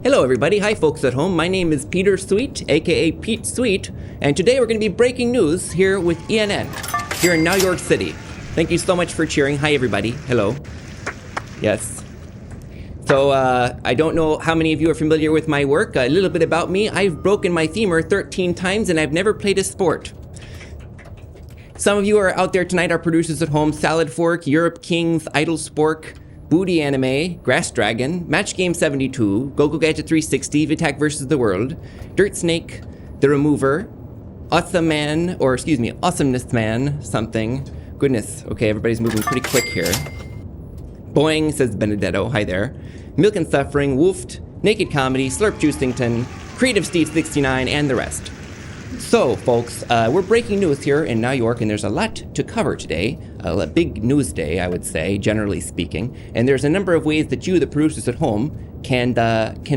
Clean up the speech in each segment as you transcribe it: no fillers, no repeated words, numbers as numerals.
Hello everybody, hi folks at home, my name is Peter Sweet, aka Pete Sweet, and today we're going to be breaking news here with ENN, here in New York City. Thank you so much for cheering. Hi everybody, hello. Yes. So, I don't know how many of you are familiar with my work. A little bit about me, I've broken my femur 13 times and I've never played a sport. Some of you are out there tonight, our producers at home, Salad Fork, Europe Kings, Idle Spork, Booty Anime, Grass Dragon, Match Game 72, Go-Go Gadget 360, Vitak vs. the World, Dirt Snake, The Remover, Awesomeness Man, something. Goodness, okay, everybody's moving pretty quick here. Boing, says Benedetto, hi there. Milk and Suffering, Woofed, Naked Comedy, Slurp Juicington, Creative Steve 69, and the rest. So, folks, we're breaking news here in New York, and there's a lot to cover today. A big news day, I would say, generally speaking. And there's a number of ways that you, the producers at home, can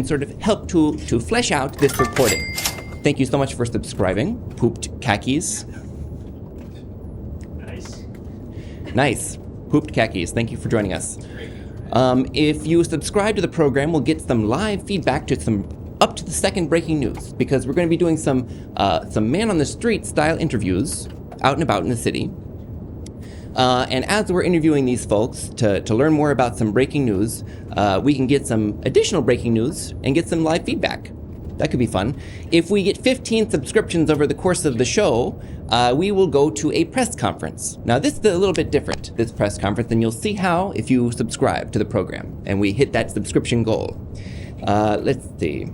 sort of help to flesh out this reporting. Thank you so much for subscribing. Pooped Khakis. Nice. Pooped Khakis. Thank you for joining us. If you subscribe to the program, we'll get some live feedback to some up to the second breaking news, because we're going to be doing some man on the street style interviews out and about in the city. And as we're interviewing these folks to learn more about some breaking news, we can get some additional breaking news and get some live feedback. That could be fun. If we get 15 subscriptions over the course of the show, we will go to a press conference. Now, this is a little bit different, this press conference, and you'll see how if you subscribe to the program and we hit that subscription goal. Let's see.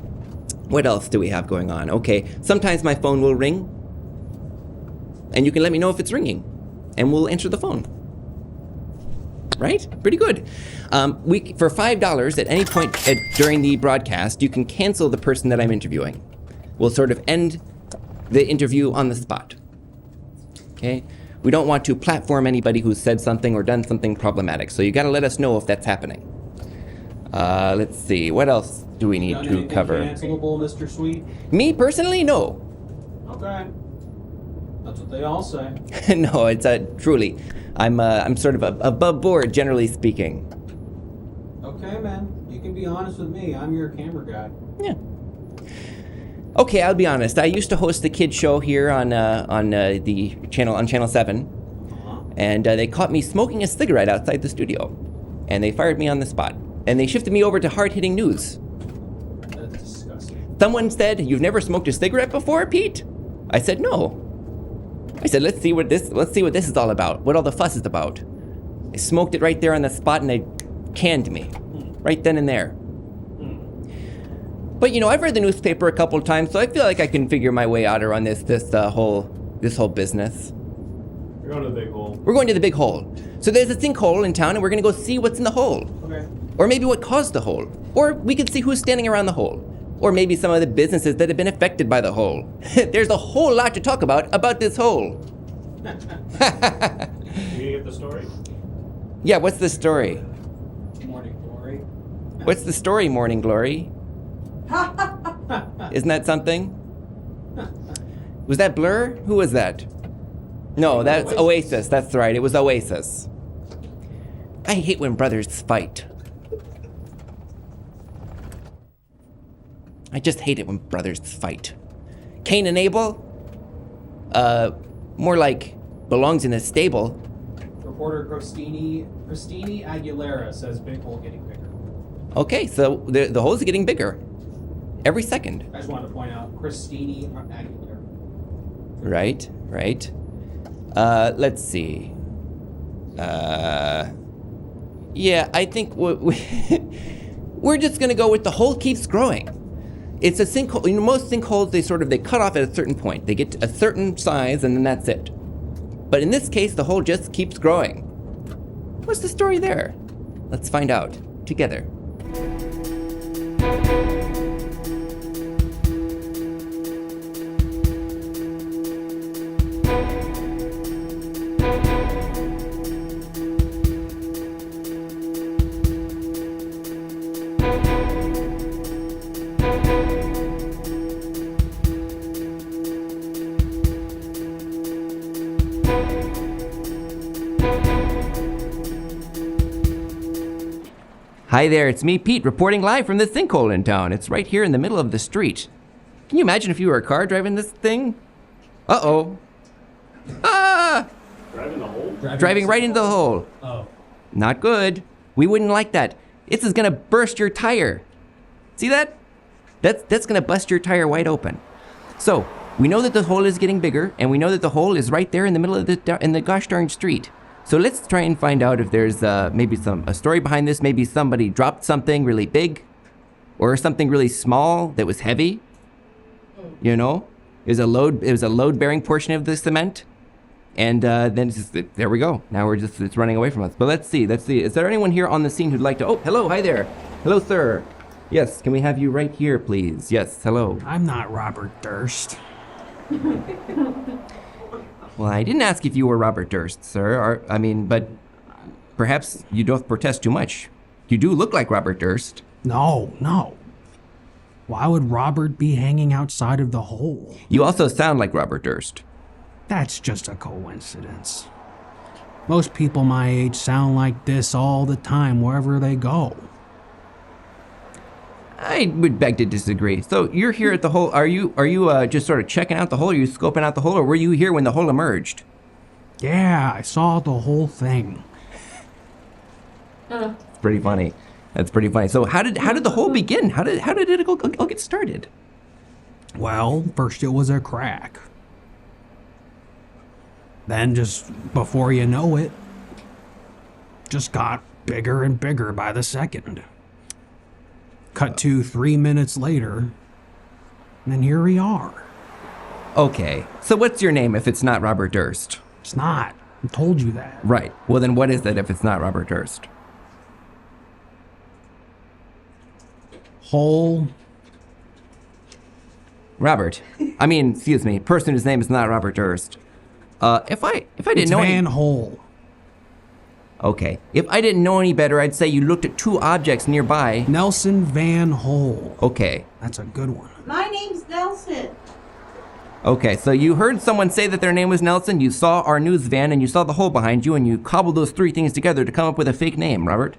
What else do we have going on? Okay, sometimes my phone will ring, and you can let me know if it's ringing, and we'll answer the phone. Right? Pretty good. For $5 at any point during the broadcast, you can cancel the person that I'm interviewing. We'll sort of end the interview on the spot. Okay? We don't want to platform anybody who's said something or done something problematic, so you gotta let us know if that's happening. Let's see, what else do we need to cover? Cancelable, Mr. Sweet? Me personally, no. Okay. That's what they all say. No, it's truly. I'm sort of above board, generally speaking. Okay, man. You can be honest with me. I'm your camera guy. Yeah. Okay, I'll be honest. I used to host the kids show here on the channel on Channel 7, and they caught me smoking a cigarette outside the studio, and they fired me on the spot, and they shifted me over to hard-hitting news. That's disgusting. Someone said, "You've never smoked a cigarette before, Pete?" I said, "No." I said, let's see what this is all about, what all the fuss is about. I smoked it right there on the spot, and they canned me right then and there. But you know, I've read the newspaper a couple of times, so I feel like I can figure my way out around this whole business. You're going to the big hole. We're going to the big hole. So there's a sinkhole in town, and we're going to go see what's in the hole. Okay. Or maybe what caused the hole. Or we could see who's standing around the hole. Or maybe some of the businesses that have been affected by the hole. There's a whole lot to talk about this hole. You gonna get the story? Yeah, what's the story? Morning Glory. What's the story, Morning Glory? Isn't that something? Was that Blur? Who was that? No, that's Oasis. That's right, it was Oasis. I hate when brothers fight. I just hate it when brothers fight. Cain and Abel? More like belongs in a stable. Reporter Christine Aguilera says big hole getting bigger. Okay, so the hole's getting bigger. Every second. I just wanted to point out Christine Aguilera. Right. Let's see. Yeah, I think we're just gonna go with the hole keeps growing. It's a sinkhole. You know, most sinkholes, they cut off at a certain point. They get to a certain size, and then that's it. But in this case, the hole just keeps growing. What's the story there? Let's find out together. Hi there, it's me, Pete, reporting live from this sinkhole in town. It's right here in the middle of the street. Can you imagine if you were a car driving this thing? Uh-oh. Ah! Driving the hole? Driving right into the hole. Oh. Not good. We wouldn't like that. This is gonna burst your tire. See that? That's gonna bust your tire wide open. So, we know that the hole is getting bigger, and we know that the hole is right there in the middle of the gosh darn street. So let's try and find out if there's maybe a story behind this. Maybe somebody dropped something really big, or something really small that was heavy. You know, it was a load-bearing portion of the cement, and then there we go. Now it's running away from us. But let's see. Is there anyone here on the scene who'd like to? Oh, hello, hi there. Hello, sir. Yes, can we have you right here, please? Yes, hello. I'm not Robert Durst. Well, I didn't ask if you were Robert Durst, sir. But perhaps you don't protest too much. You do look like Robert Durst. No. Why would Robert be hanging outside of the hole? You also sound like Robert Durst. That's just a coincidence. Most people my age sound like this all the time wherever they go. I would beg to disagree. So you're here at the hole. Are you just sort of checking out the hole? Are you scoping out the hole, or were you here when the hole emerged? Yeah, I saw the whole thing. It's pretty funny. That's pretty funny. So how did the hole begin? How did it all get started? Well, first it was a crack. Then just before you know it, just got bigger and bigger by the second. Cut to 3 minutes later, and here we are. Okay. So what's your name if it's not Robert Durst? It's not. I told you that. Right. Well, then what is it if it's not Robert Durst? Hole. Robert. Excuse me. Person whose name is not Robert Durst. If I didn't It's know Van Hole. Okay. If I didn't know any better, I'd say you looked at two objects nearby. Nelson Van Hole. Okay. That's a good one. My name's Nelson. Okay, so you heard someone say that their name was Nelson, you saw our news van, and you saw the hole behind you, and you cobbled those three things together to come up with a fake name, Robert.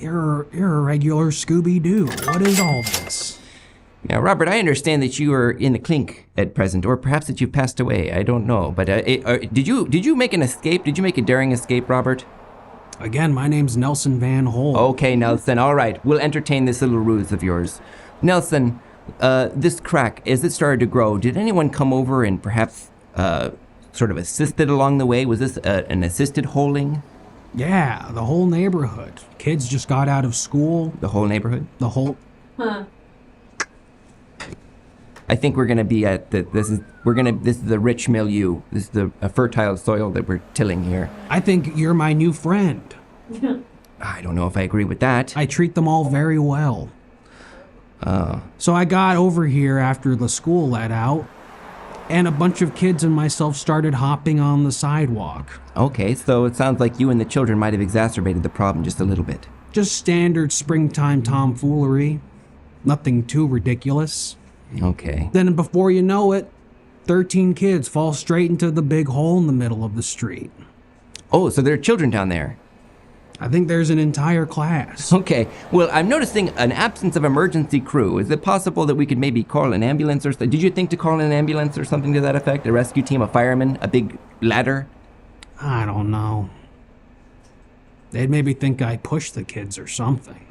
You're a regular Scooby-Doo. What is all this? Now, Robert, I understand that you are in the clink at present, or perhaps that you passed away. I don't know, but did you make an escape? Did you make a daring escape, Robert? Again, my name's Nelson Van Hole. Okay, Nelson, all right. We'll entertain this little ruse of yours. Nelson, this crack, as it started to grow, did anyone come over and perhaps sort of assist it along the way? Was this an assisted holing? Yeah, the whole neighborhood. Kids just got out of school. The whole neighborhood? The whole... Huh. I think we're gonna be at this is the rich milieu. This is a fertile soil that we're tilling here. I think you're my new friend. I don't know if I agree with that. I treat them all very well. So I got over here after the school let out, and a bunch of kids and myself started hopping on the sidewalk. Okay, so it sounds like you and the children might have exacerbated the problem just a little bit. Just standard springtime tomfoolery. Nothing too ridiculous. Okay. Then before you know it, 13 kids fall straight into the big hole in the middle of the street. Oh, so there are children down there. I think there's an entire class. Okay. Well, I'm noticing an absence of emergency crew. Is it possible that we could maybe call an ambulance or something? Did you think to call an ambulance or something to that effect? A rescue team, a fireman, a big ladder? I don't know. They'd maybe think I pushed the kids or something.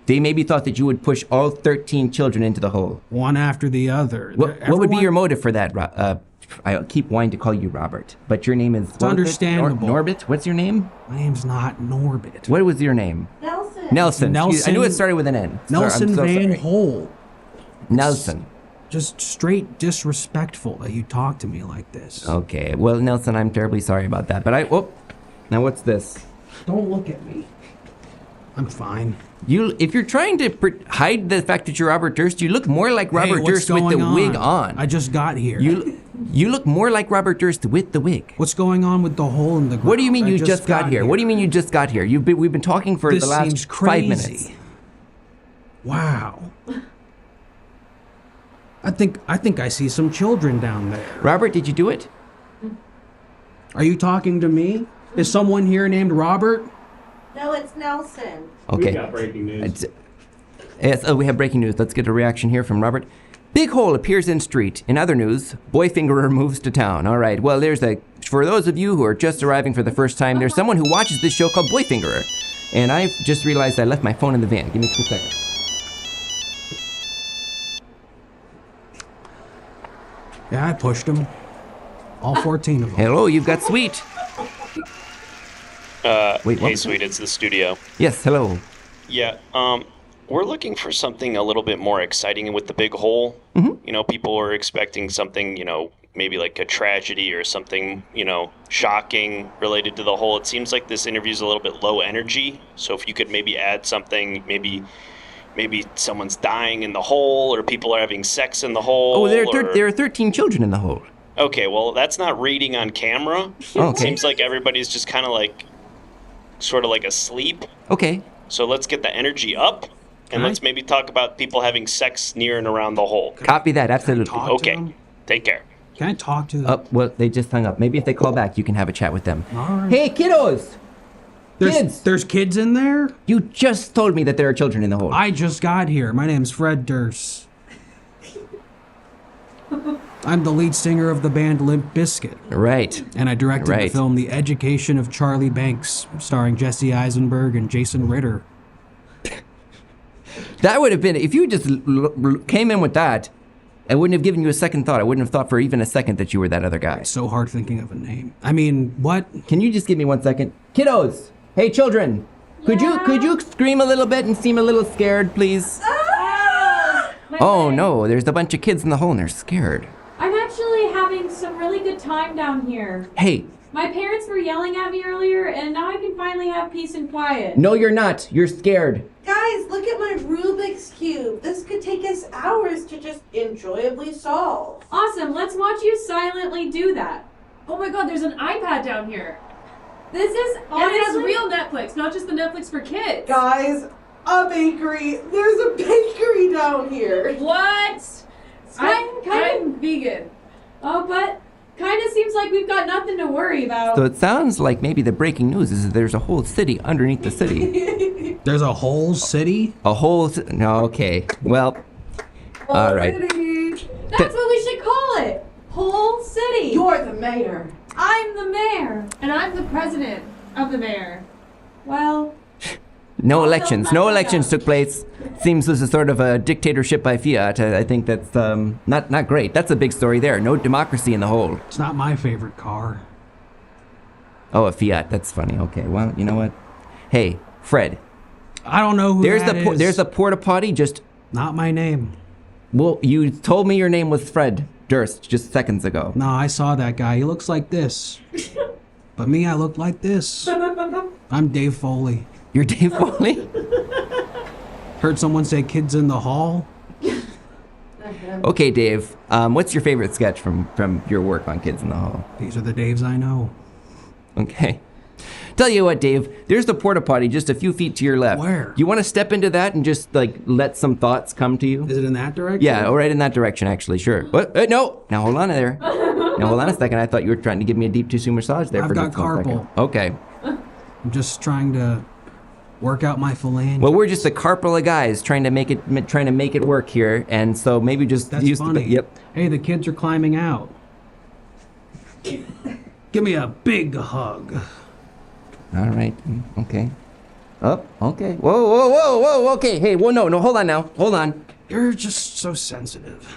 They maybe thought that you would push all 13 children into the hole. One after the other. What would be your motive for that? I keep wanting to call you Robert, but your name is... It's understandable. Norbit? What's your name? My name's not Norbit. What was your name? Nelson. Nelson. I knew it started with an N. Nelson I'm so Van sorry. Hole. Nelson. Just straight disrespectful that you talk to me like this. Okay. Well, Nelson, I'm terribly sorry about that, but now what's this? Don't look at me. I'm fine. If you're trying to hide the fact that you're Robert Durst, you look more like Robert Hey, what's Durst with the going wig on. I just got here. You look more like Robert Durst with the wig. What's going on with the hole in the ground? What do you mean I you just got here? What do you mean you just got here? We've been talking for This the last seems 5 minutes. crazy. Wow. I think I see some children down there. Robert, did you do it? Are you talking to me? Is someone here named Robert? No, it's Nelson. Okay. We got breaking news. Yes, we have breaking news. Let's get a reaction here from Robert. Big hole appears in street. In other news, boy fingerer moves to town. All right, well, for those of you who are just arriving for the first time, there's someone who watches this show called Boy Fingerer. And I've just realized I left my phone in the van. Give me 2 seconds. Yeah, I pushed them. All 14 of them. Hello, you've got Sweet. Wait, Hey, what? Sweet, it's the studio. Yes, hello. Yeah, we're looking for something a little bit more exciting with the big hole. Mm-hmm. You know, people are expecting something, maybe like a tragedy or something, shocking related to the hole. It seems like this interview's a little bit low energy. So if you could maybe add something, maybe someone's dying in the hole or people are having sex in the hole. Oh, there are 13 children in the hole. Okay, well, that's not reading on camera. Okay. It seems like everybody's just kind of like, sort of like asleep. Okay. So let's get the energy up, and let's maybe talk about people having sex near and around the hole. Copy that, absolutely. Talk to Okay, them? take care. Can I talk to them? Oh, well, they just hung up. Maybe if they call back, you can have a chat with them. All right. Hey, kiddos! Kids! There's kids in there? You just told me that there are children in the hole. I just got here. My name's Fred Durst. I'm the lead singer of the band Limp Bizkit, Right. and I directed the Right. film The Education of Charlie Banks, starring Jesse Eisenberg and Jason Ritter. That would have been, if you just came in with that, I wouldn't have given you a second thought. I wouldn't have thought for even a second that you were that other guy. So hard thinking of a name. I mean, what? Can you just give me 1 second? Kiddos! Hey, children! Could you scream a little bit and seem a little scared, please? Oh no, there's a bunch of kids in the hole and they're scared. I'm actually having some really good time down here. Hey, My parents were yelling at me earlier, and now I can finally have peace and quiet. no you're not. You're scared. Guys, look at my Rubik's Cube. This could take us hours to just enjoyably solve. Awesome, let's watch you silently do that. Oh my god, there's an iPad down here. This is And it has honestly... real Netflix, not just the Netflix for kids. Guys, a bakery. There's a bakery down here. What? I'm vegan. Oh, but kind of seems like we've got nothing to worry about. So it sounds like maybe the breaking news is that there's a whole city underneath the city. There's a whole city? A whole no, okay. Well, all right. That's what we should call it. Whole city. You're the mayor. I'm the mayor. And I'm the president of the mayor. Well, No elections. No elections took place. Seems this is sort of a dictatorship by fiat. I think that's not great. That's a big story there. No democracy in the whole. It's not my favorite car. Oh, a fiat. That's funny. Okay. Well, you know what? Hey, Fred. I don't know who There's that is. there's a porta potty. Just Not my name. well, you told me your name was Fred Durst just seconds ago. No, I saw that guy. He looks like this. But me, I look like this. I'm Dave Foley. You're Dave Foley. Heard someone say kids in the hall. Okay, Dave. What's your favorite sketch from your work on Kids in the Hall? These are the Daves I know. Okay. Tell you what, Dave, there's the porta potty just a few feet to your left. Where? You want to step into that and just like let some thoughts come to you? Is it in that direction? Yeah, right in that direction, actually. Sure. What? No. Now hold on there. Now hold on a second. I thought you were trying to give me a deep tissue massage there I've for got just 1 second. carpal. Okay. I'm just trying to work out my phalange. Well, we're just a carpal of guys trying to make it work here, and so maybe just That's use funny. Yep. Hey, the kids are climbing out. Give me a big hug. All right. Okay. Oh, okay. Whoa. Okay. Hey, no. Hold on now. Hold on. You're just so sensitive.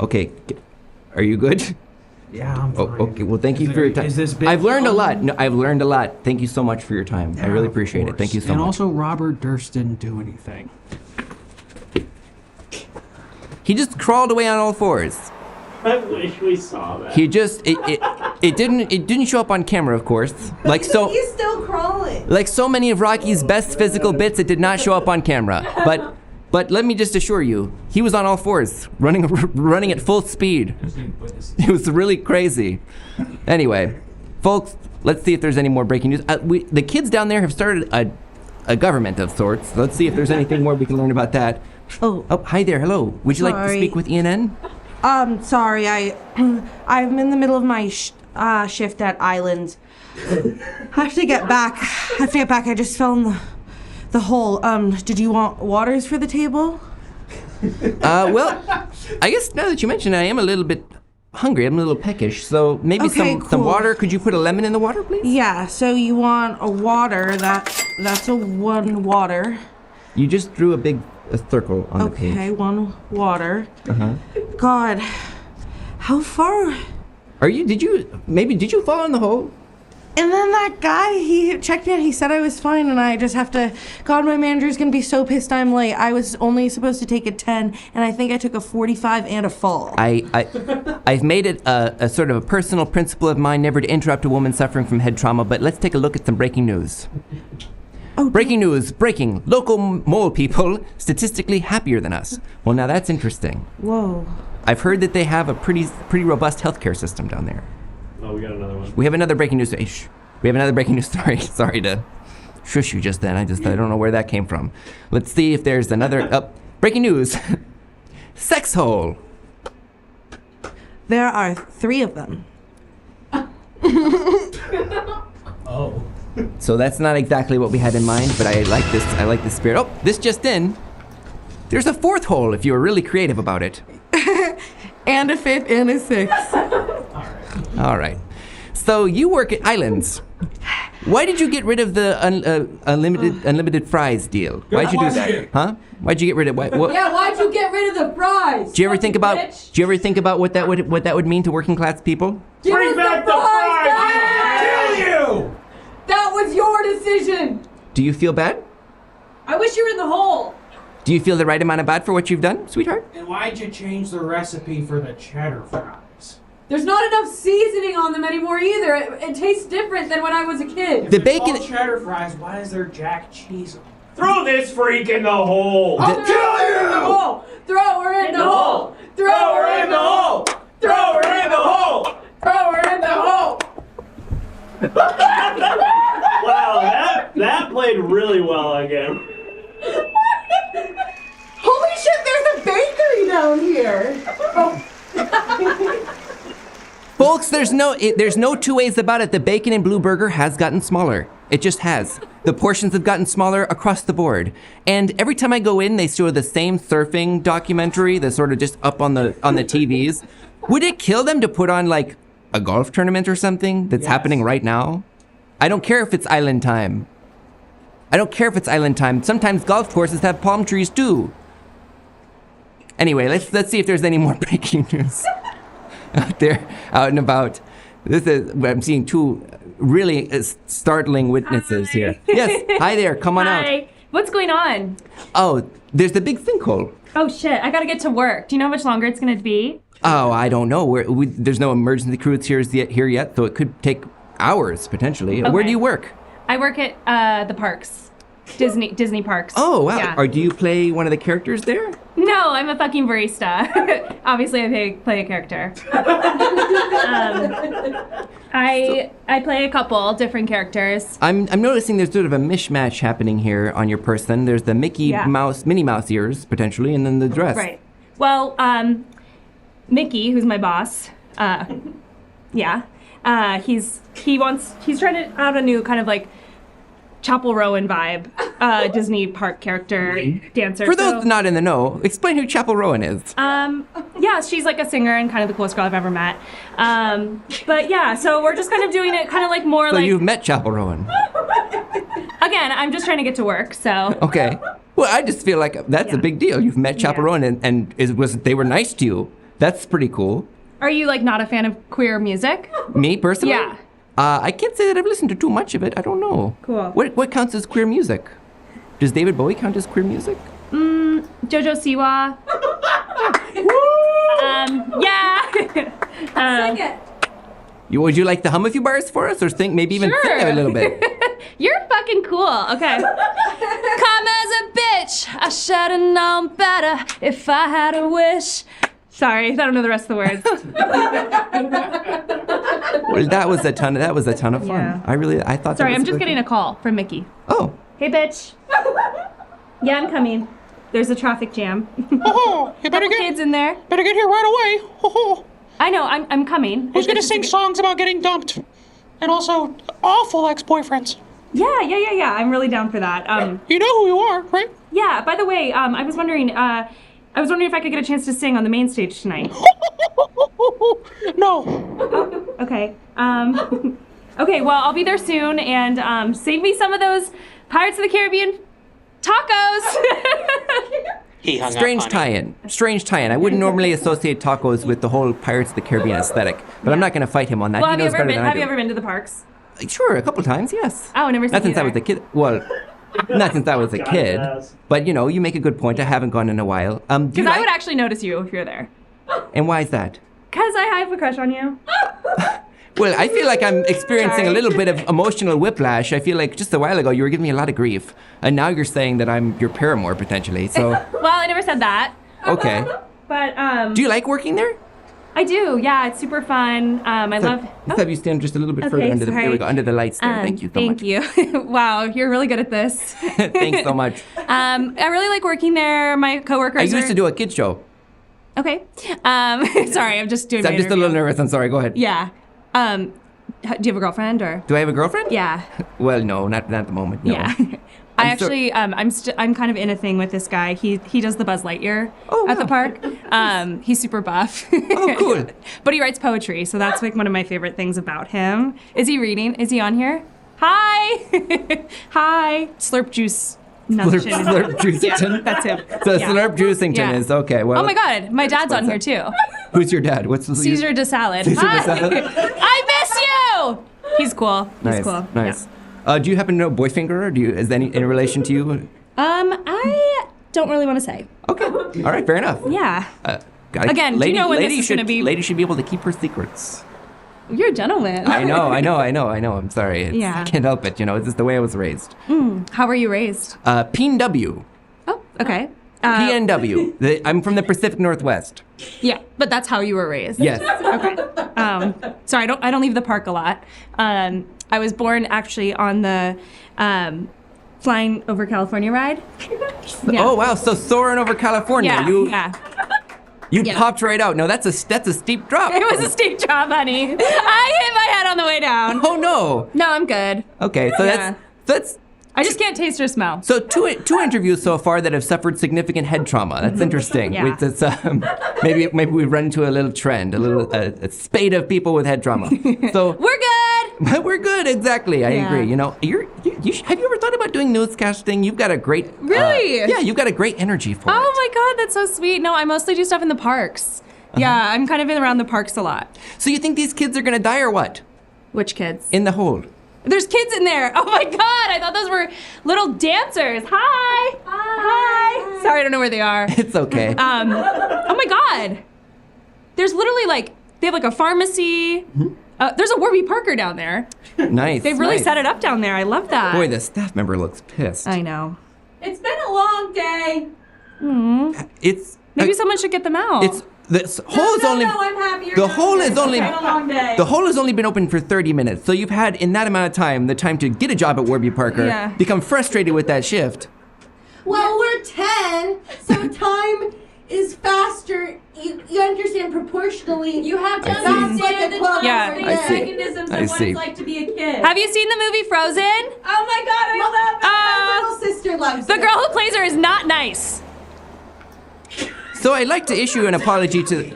Okay. Are you good? Yeah, I'm Oh, fine. okay. Well, thank Is you for there- your time. Is this big I've learned a fun? lot. No, I've learned a lot. Thank you so much for your time. I Yeah, really of appreciate it. Thank you course. so and much. also, Robert Durst didn't do anything. He just crawled away on all fours. I wish we saw that. He just it didn't show up on camera, of course. Like so He's still crawling. like so many of Rocky's best physical bits, it did not show up on camera. But let me just assure you, he was on all fours, running at full speed. It was really crazy. Anyway, folks, let's see if there's any more breaking news. The kids down there have started a government of sorts. Let's see if there's anything more we can learn about that. Oh, Hi there. Hello. Would you like to Sorry. speak with ENN? sorry, I'm in the middle of my shift at Islands. I have to get back. I just fell in the hole. Did you want waters for the table? Well, I guess now that you mention it, I am a little bit hungry. I'm a little peckish. So maybe some water. Could you put a lemon in the water, please? Yeah, so you want a water. That's a 1 water. You just drew a circle on the page. Okay, 1 water. Uh-huh. God, how far? Did you fall in the hole? And then that guy, he checked me out. He said I was fine, and I just have to. God, my manager's gonna be so pissed I'm late. I was only supposed to take a 10, and I think I took a 45 and a fall. I've made it a sort of a personal principle of mine never to interrupt a woman suffering from head trauma. But let's take a look at some breaking news. Breaking news! Breaking! Local mole people statistically happier than us. Well, now that's interesting. Whoa. I've heard that they have a pretty robust healthcare system down there. Oh, we got another one. We have another breaking news. Shh. We have another breaking news story. Sorry to shush you just then. I don't know where that came from. Let's see if there's another. Breaking news. Sex hole. There are 3 of them. Oh. So that's not exactly what we had in mind, but I like this. I like this spirit. Oh, this just in. There's a 4th hole if you were really creative about it. And a 5th and a 6th. All right. So you work at Islands. Why did you get rid of the unlimited fries deal? Why'd you do that? Huh? Why'd you get rid of what? Yeah, why'd you get rid of the fries? Do you ever think about what that would mean to working class people? Bring back the fries! Kill you! That was your decision! Do you feel bad? I wish you were in the hole. Do you feel the right amount of bad for what you've done, sweetheart? And why'd you change the recipe for the cheddar fries? There's not enough seasoning on them anymore either. It tastes different than when I was a kid. The bacon. All cheddar fries. Why is there jack cheese on them? Throw this freak in the hole! I'll throw her in the hole! Throw her in the hole! Throw her in the hole! Throw her in the hole! Throw her in the hole! Wow, that played really well again. Holy shit, there's a bakery down here! Folks, there's no 2 ways about it. The bacon and blue burger has gotten smaller. It just has. The portions have gotten smaller across the board. And every time I go in, they show the same surfing documentary that's sort of just up on the TVs. Would it kill them to put on like a golf tournament or something that's happening right now? I don't care if it's island time. Sometimes golf courses have palm trees too. Anyway, let's see if there's any more breaking news out and about. I'm seeing 2 really startling witnesses here. Yes, hi there, come on out. Hi. What's going on? Oh, there's the big sinkhole. Oh shit, I gotta get to work. Do you know how much longer it's gonna be? Oh, I don't know. There's no emergency crews here yet, so it could take hours potentially. Okay. Where do you work? I work at the parks. Disney parks. Oh, wow. Yeah. Or do you play one of the characters there? No, I'm a fucking barista. Obviously, I play a character. I play a couple different characters. I'm noticing there's sort of a mishmash happening here on your person. There's the Minnie Mouse ears, potentially, and then the dress. Right. Well, Mickey, who's my boss, he's trying out a new kind of like Chapel Rowan vibe, Disney park character dancer. For those not in the know, explain who Chapel Rowan is. Yeah, she's like a singer and kind of the coolest girl I've ever met. But yeah, so we're just kind of doing it kind of like more so like... you've met Chapel Rowan. Again, I'm just trying to get to work, so... Okay. Well, I just feel like that's a big deal. You've met Chapel Rowan and they were nice to you. That's pretty cool. Are you like not a fan of queer music? Me, personally? Yeah. I can't say that I've listened to too much of it. I don't know. Cool. What counts as queer music? Does David Bowie count as queer music? Jojo Siwa. Yeah. Sing it. Would you like to hum a few bars for us, or maybe even Sure. sing a little bit? You're fucking cool. Okay. Come as a bitch. I should have known better if I had a wish. Sorry, I don't know the rest of the words. Well, that was a ton of fun. Yeah. I thought. Sorry, that was I'm just really getting a call from Mickey. Oh. Hey, bitch. Yeah, I'm coming. There's a traffic jam. Oh, you better Couple kids in there. better get here right away. Oh, I know. I'm coming. Who's gonna sing songs about getting dumped? And also, awful ex-boyfriends. Yeah. I'm really down for that. You know who you are, right? Yeah. By the way, I was wondering if I could get a chance to sing on the main stage tonight. No. Oh, okay. Okay. Well, I'll be there soon, and save me some of those Pirates of the Caribbean tacos. He hung Strange up, honey. tie-in. I wouldn't normally associate tacos with the whole Pirates of the Caribbean aesthetic, but I'm not going to fight him on that. Well, He knows better than I have do. you ever been to the parks? Sure, a couple times, yes. Oh, never seen Not since I either. was a kid. Well, not since I was a kid. But you know, you make a good point. I haven't gone in a while. Do you Because I like- would actually notice you if you're there. And why is that? Because I have a crush on you. Well, I feel like I'm experiencing a Sorry. little bit of emotional whiplash. I feel like just a while ago you were giving me a lot of grief, and now you're saying that I'm your paramour potentially. So, Well, I never said that. okay. But Do you like working there? I do. Yeah, it's super fun. I love. Let's have you stand just a little bit further Okay, under the. There we sorry. go, under the lights there. Thank you so Thank much. you. Wow, you're really good at this. Thanks so much. I really like working there. My coworkers. I used to do a kids show. Okay. Sorry, I'm just doing. So my I'm just a interview. little nervous. I'm sorry. Go ahead. Yeah. Do you have a girlfriend or? Do I have a girlfriend? Yeah. Well, no, not at the moment. No. Yeah. I'm I actually, I'm kind of in a thing with this guy. He does the Buzz Lightyear at the park. He's super buff. Oh, cool. But he writes poetry, so that's like one of my favorite things about him. Is he reading? Is he on here? Hi. Hi. Slurp juice. Nuncheon. Slurp Juicington? Yeah, that's him. So Yeah. Slurp Juicington Yeah. is okay. Well, Oh my God, my dad's on here too. Who's your dad? What's the Caesar de Salad. Caesar de Hi. Salad? I miss you. He's cool. He's Nice, cool. nice. Do you happen to know Boyfinger? Or is that any in relation to you? I don't really want to say. Okay. All right. Fair enough. Yeah. Again, do you lady, know when this lady is should, gonna be- Lady should be able to keep her secrets. You're a gentleman. I know. I'm sorry. Yeah. I can't help it. You know, it's just the way I was raised. How were you raised? PNW. Oh, okay. PNW. I'm from the Pacific Northwest. Yeah, but that's how you were raised. Yes. Okay. Sorry, I don't leave the park a lot. I was born actually on the flying over California ride. Yeah. Oh wow! So soaring over California, Yeah. you Yeah. you popped right out. No, that's a steep drop. It was a steep drop, honey. I hit my head on the way down. Oh no. No, I'm good. Okay, so Yeah. that's I just can't taste or smell. so two interviews so far that have suffered significant head trauma. That's interesting. Yeah. It's, maybe we've run into a little trend, a spate of people with head trauma. So We're good. we're good. Exactly. I Yeah. agree. You know, have you ever thought about doing newscasting? You've got a great Really? yeah. You've got a great energy for it. Oh my God, that's so sweet. No, I mostly do stuff in the parks. Yeah, I'm kind of in around the parks a lot. So you think these kids are gonna die or what? Which kids? In the hole. There's kids in there. Oh my God, I thought those were little dancers. Hi. Hi. Sorry, I don't know where they are. It's okay. Oh my God. There's literally they have a pharmacy. There's a Warby Parker down there. Nice. They've really nice. set it up down there. I love that. Boy, the staff member looks pissed. I know. It's been a long day. It's Maybe someone should get them out. It's this hole is only I'm happy. the hole is only It's been a long day. the hole has only been open for 30 minutes. So you've had in that amount of time the time to get a job at Warby Parker, Yeah. become frustrated with that shift. Well, we're 10, so time is faster. You understand proportionally. You have to I see. understand the Yeah. I see. mechanisms I of what see. it's like to be a kid. Have you seen the movie Frozen? Oh my God, I love that. My little sister loves The it. girl who plays her is not nice. So I'd like to issue an apology to.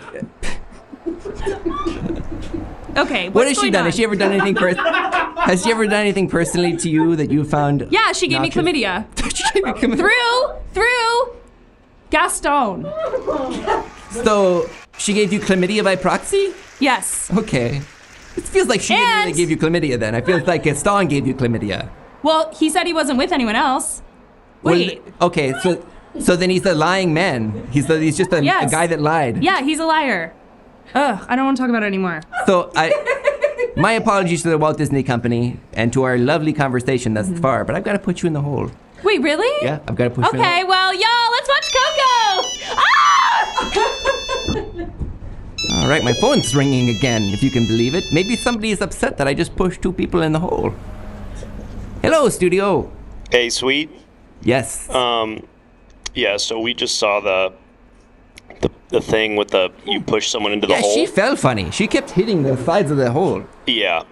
Okay. What what's has she going done? on? Has she ever done anything? Has she ever done anything personally to you that you found? Yeah, she gave me noxious? chlamydia. She gave you chlamydia. Through Gaston. So she gave you chlamydia by proxy? Yes. Okay. It feels like she didn't And- really give you chlamydia then. I feel like Gaston gave you chlamydia. Well, he said he wasn't with anyone else. Wait. Well, okay, so then he's a lying man. He's just a Yes. guy that lied. Yeah, he's a liar. Ugh, I don't want to talk about it anymore. So my apologies to the Walt Disney Company and to our lovely conversation thus far, but I've got to put you in the hole. Wait, really? Yeah, I've got to put you in the Okay, hole. well, y'all, let's watch Coco. Ah! All right, my phone's ringing again, if you can believe it. Maybe somebody is upset that I just pushed two people in the hole. Hello, studio. Hey, sweet. Yes. Yeah, so we just saw the the thing with you push someone into the Yeah, hole. she fell funny. She kept hitting the sides of the hole. Yeah.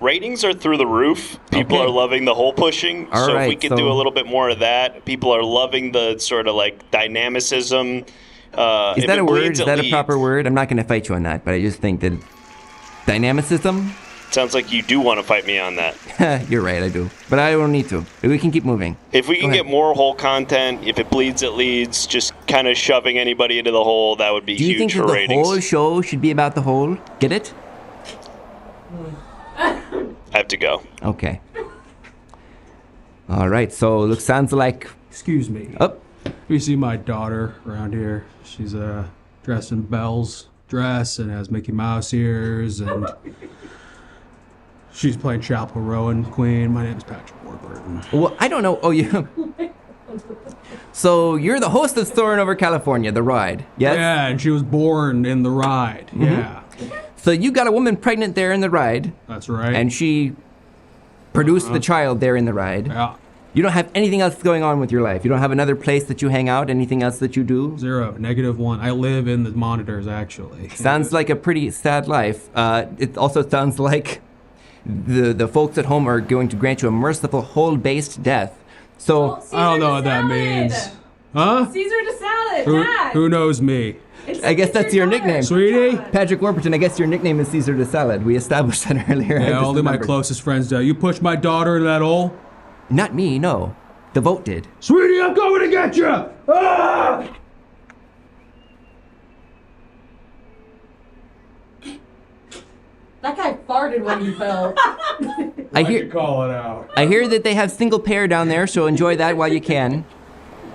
Ratings are through the roof. People Okay. are loving the hole pushing. All so if right, we could do so- a little bit more of that. People are loving the sort of like dynamicism. Is If that it a word? bleeds, Is it that a leads. proper word? I'm not going to fight you on that, but I just think that dynamicism. Sounds like you do want to fight me on that. You're right, I do, but I don't need to. We can keep moving. If we can Go get ahead. more hole content, if it bleeds, it leads. Just kind of shoving anybody into the hole, that would be Do you huge think for that the ratings. whole show should be about the hole? Get it? I have to go. Okay. All right. So sounds like. Excuse me. Oh, You see my daughter around here. She's dressed in Belle's dress and has Mickey Mouse ears, and she's playing Chapel Rowan Queen. My name's Patrick Warburton. well, I don't know. Oh, you. So you're the host of Soaring Over California, the ride. Yes. Yeah, and she was born in the ride. Yeah, So you got a woman pregnant there in the ride, that's right. and she produced the child there in the ride. Yeah, You don't have anything else going on with your life. You don't have another place that you hang out. Anything else that you do. 0, -1. I live in the monitors, actually. Sounds like a pretty sad life. It also sounds like the folks at home are going to grant you a merciful hole-based death. So I don't know what that means. Huh? Caesar to salad, Dad. Who knows me? I guess that's your nickname. Sweetie? Patrick Warburton, I guess your nickname is Caesar the Salad. We established that earlier. I Yeah, just only my remembered. closest friends do. You pushed my daughter into that hole? Not me, no. The vote did. Sweetie, I'm coming to get you! Ah! That guy farted when he fell. I hear Call it out. I hear that they have single pair down there, so enjoy that while you can.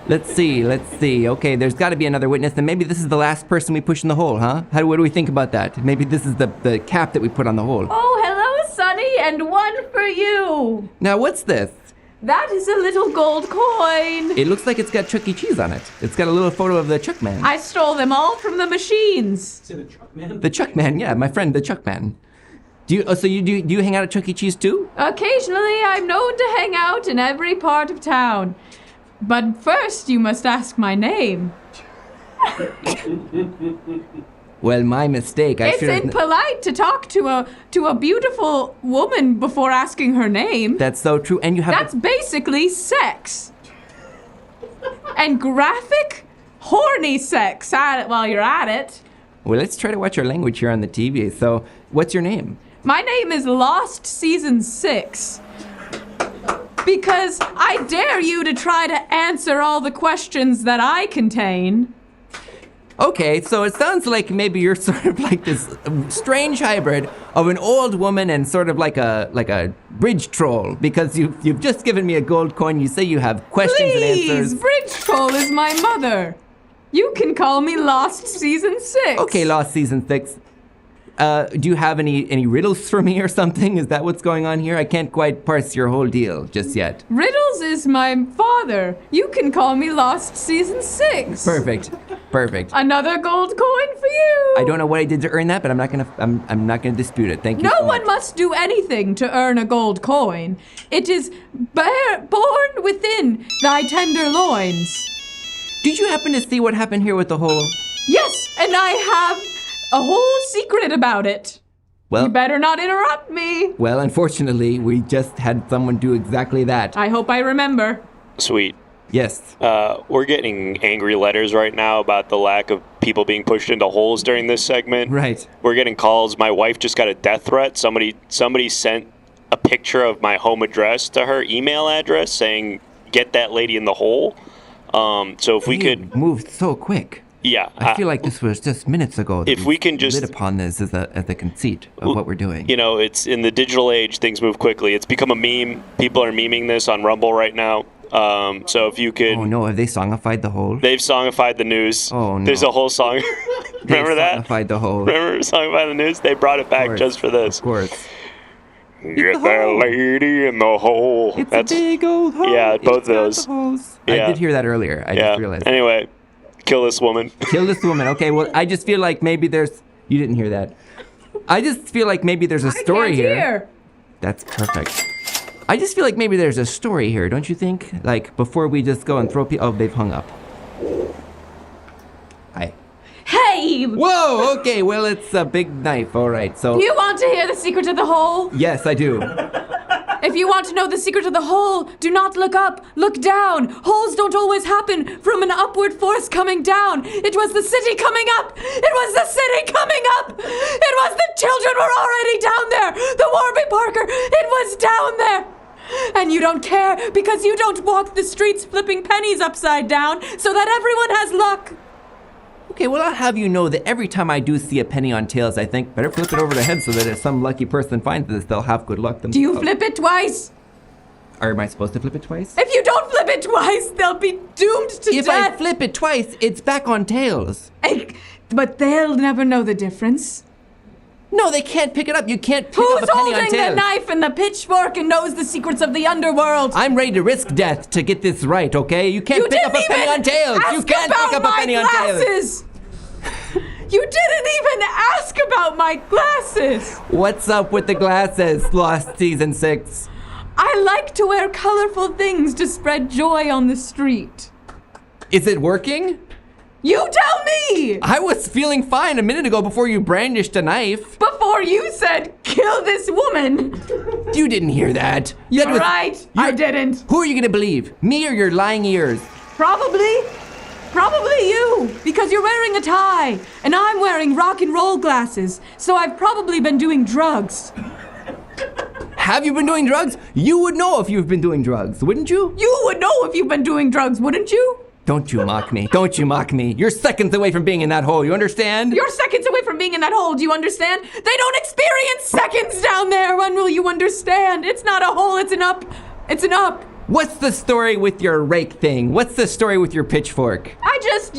Let's see. Okay, there's got to be another witness, and maybe this is the last person we push in the hole, huh? What do we think about that? Maybe this is the cap that we put on the hole. Oh, hello, Sonny, and one for you. Now, what's this? That is a little gold coin. It looks like it's got Chuck E. Cheese on it. It's got a little photo of the Chuck Man. I stole them all from the machines. Say the truck man. The Chuck Man, yeah, my friend, the Chuck Man. Do you hang out at Chuck E. Cheese too? Occasionally, I'm known to hang out in every part of town. But first, you must ask my name. Well, my mistake. It's impolite to talk to a beautiful woman before asking her name. That's so true. And you have. That's basically sex. And graphic, horny sex while you're at it. Well, let's try to watch our language here on the TV. So, what's your name? My name is Lost Season 6. Because I dare you to try to answer all the questions that I contain. Okay, so it sounds like maybe you're sort of like this strange hybrid of an old woman and sort of like a bridge troll, because you've just given me a gold coin. You say you have questions and Please, answers. Bridge Troll is my mother. You can call me Lost Season 6. Okay, Lost Season 6. Do you have any riddles for me or something? Is that what's going on here? I can't quite parse your whole deal just yet. Riddles is my father. You can call me Lost Season 6. Perfect. Another gold coin for you. I don't know what I did to earn that, but I'm not gonna dispute it. Thank you. No so one much. must do anything to earn a gold coin. It is born within thy tender loins. Did you happen to see what happened here with the whole? Yes, and I have a whole secret about it. Well, You better not interrupt me. well, unfortunately, we just had someone do exactly that. I hope I remember. Sweet. Yes. We're getting angry letters right now about the lack of people being pushed into holes during this segment. Right. We're getting calls. My wife just got a death threat. Somebody sent a picture of my home address to her email address saying, "Get that lady in the hole." So if we You could, moved so quick. yeah. I feel like this was just minutes ago. That If we can just- lit upon this as a conceit of what we're doing. You know, it's in the digital age, things move quickly. It's become a meme. People are meming this on Rumble right now. So if you could, Oh no, have they songified the whole? they've songified the news. Oh, no. There's a whole song. Remember that? Songified the whole. Remember songified the news? They brought it back course, just for this. Of course. Get the that hole. lady in the hole. It's That's a big old hole. yeah, It's both of got those. the holes. Yeah. I did hear that earlier. I yeah. just realized. Anyway, kill this woman. Kill this woman. Okay, well, I just feel like maybe there's. You didn't hear that. I just feel like maybe there's a story I can't here. hear. That's perfect. I just feel like maybe there's a story here, don't you think? Like, before we just go and throw people. Oh, they've hung up. Hi. Hey! Whoa, okay, well, it's a big knife, all right, so... Do you want to hear the secret of the hole? Yes, I do. If you want to know the secret of the hole, do not look up, look down. Holes don't always happen from an upward force coming down. It was the city coming up. It was the city coming up. It was the children were already down there. The Warby Parker, it was down there. And you don't care because you don't walk the streets flipping pennies upside down so that everyone has luck. Okay, well, I'll have you know that every time I do see a penny on tails, I think, better flip it over the head so that if some lucky person finds this, they'll have good luck themselves. Do you flip it twice? Or am I supposed to flip it twice? If you don't flip it twice, they'll be doomed to If death. I flip it twice, it's back on tails. But they'll never know the difference. No, they can't pick it up. You can't pick up Who's a penny on holding tails. the knife and the pitchfork and knows the secrets of the underworld? I'm ready to risk death to get this right, okay? You can't pick up a penny on tails. You can't pick up a penny on tails. You didn't even ask about my glasses. What's up with the glasses, Lost Season 6? I like to wear colorful things to spread joy on the street. Is it working? You tell me! I was feeling fine a minute ago before you brandished a knife. Before you said, kill this woman. You didn't hear that. You're right. I didn't. Who are you going to believe? Me or your lying ears? Probably you, because you're wearing a tie, and I'm wearing rock and roll glasses, so I've probably been doing drugs. Have you been doing drugs? You would know if you've been doing drugs, wouldn't you? You would know if you've been doing drugs, wouldn't you? Don't you mock me. Don't you mock me. You're seconds away from being in that hole, you understand? You're seconds away from being in that hole, do you understand? They don't experience seconds down there. When will you understand? It's not a hole, it's an up. It's an up. What's the story with your rake thing? What's the story with your pitchfork?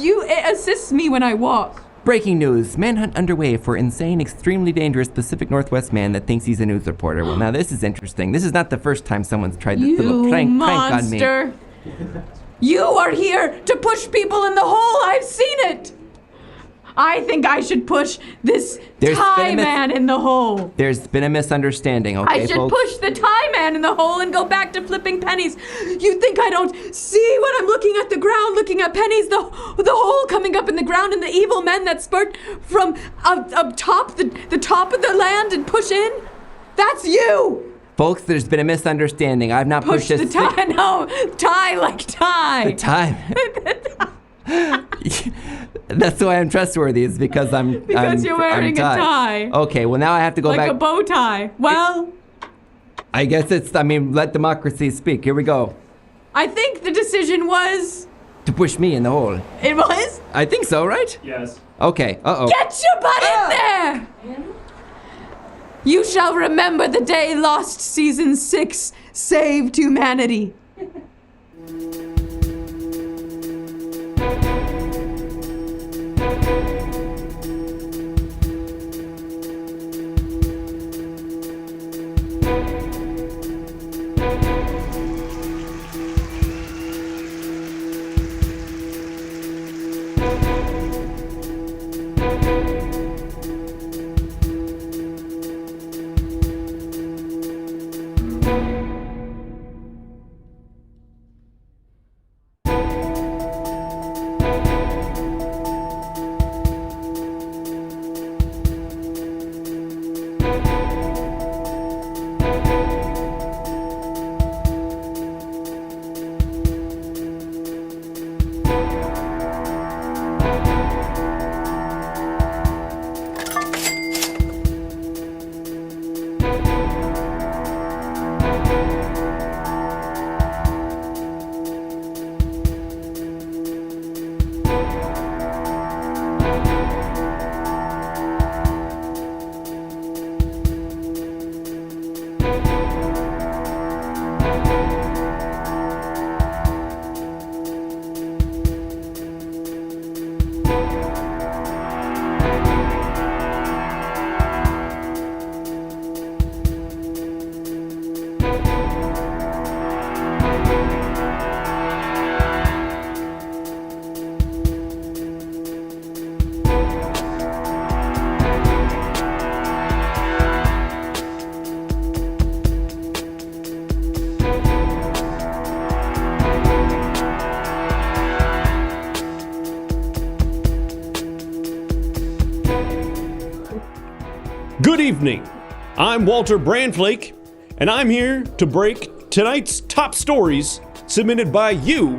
It assists me when I walk. Breaking news. Manhunt underway for insane, extremely dangerous Pacific Northwest man that thinks he's a news reporter. Well, now this is interesting. This is not the first time someone's tried this little prank on me. Monster. You are here to push people in the hole. I've seen it. I think I should push this tie man in the hole. There's been a misunderstanding, okay, I should folks? push the tie man in the hole and go back to flipping pennies. You think I don't see when I'm looking at the ground, looking at pennies, the hole coming up in the ground and the evil men that spurt from up top, the top of the land and push in? That's you. Folks, there's been a misunderstanding. I've not pushed the tie. No, tie like tie. The tie. That's why I'm trustworthy, is because I'm you're wearing a tie. Okay, well now I have to go back. Like a bow tie. Well, I guess let democracy speak. Here we go. I think the decision was to push me in the hole. It was? I think so, right? Yes. Okay, uh-oh. Get your butt in there! You shall remember the day Lost Season 6 saved humanity. evening. I'm Walter Brandflake, and I'm here to break tonight's top stories submitted by you,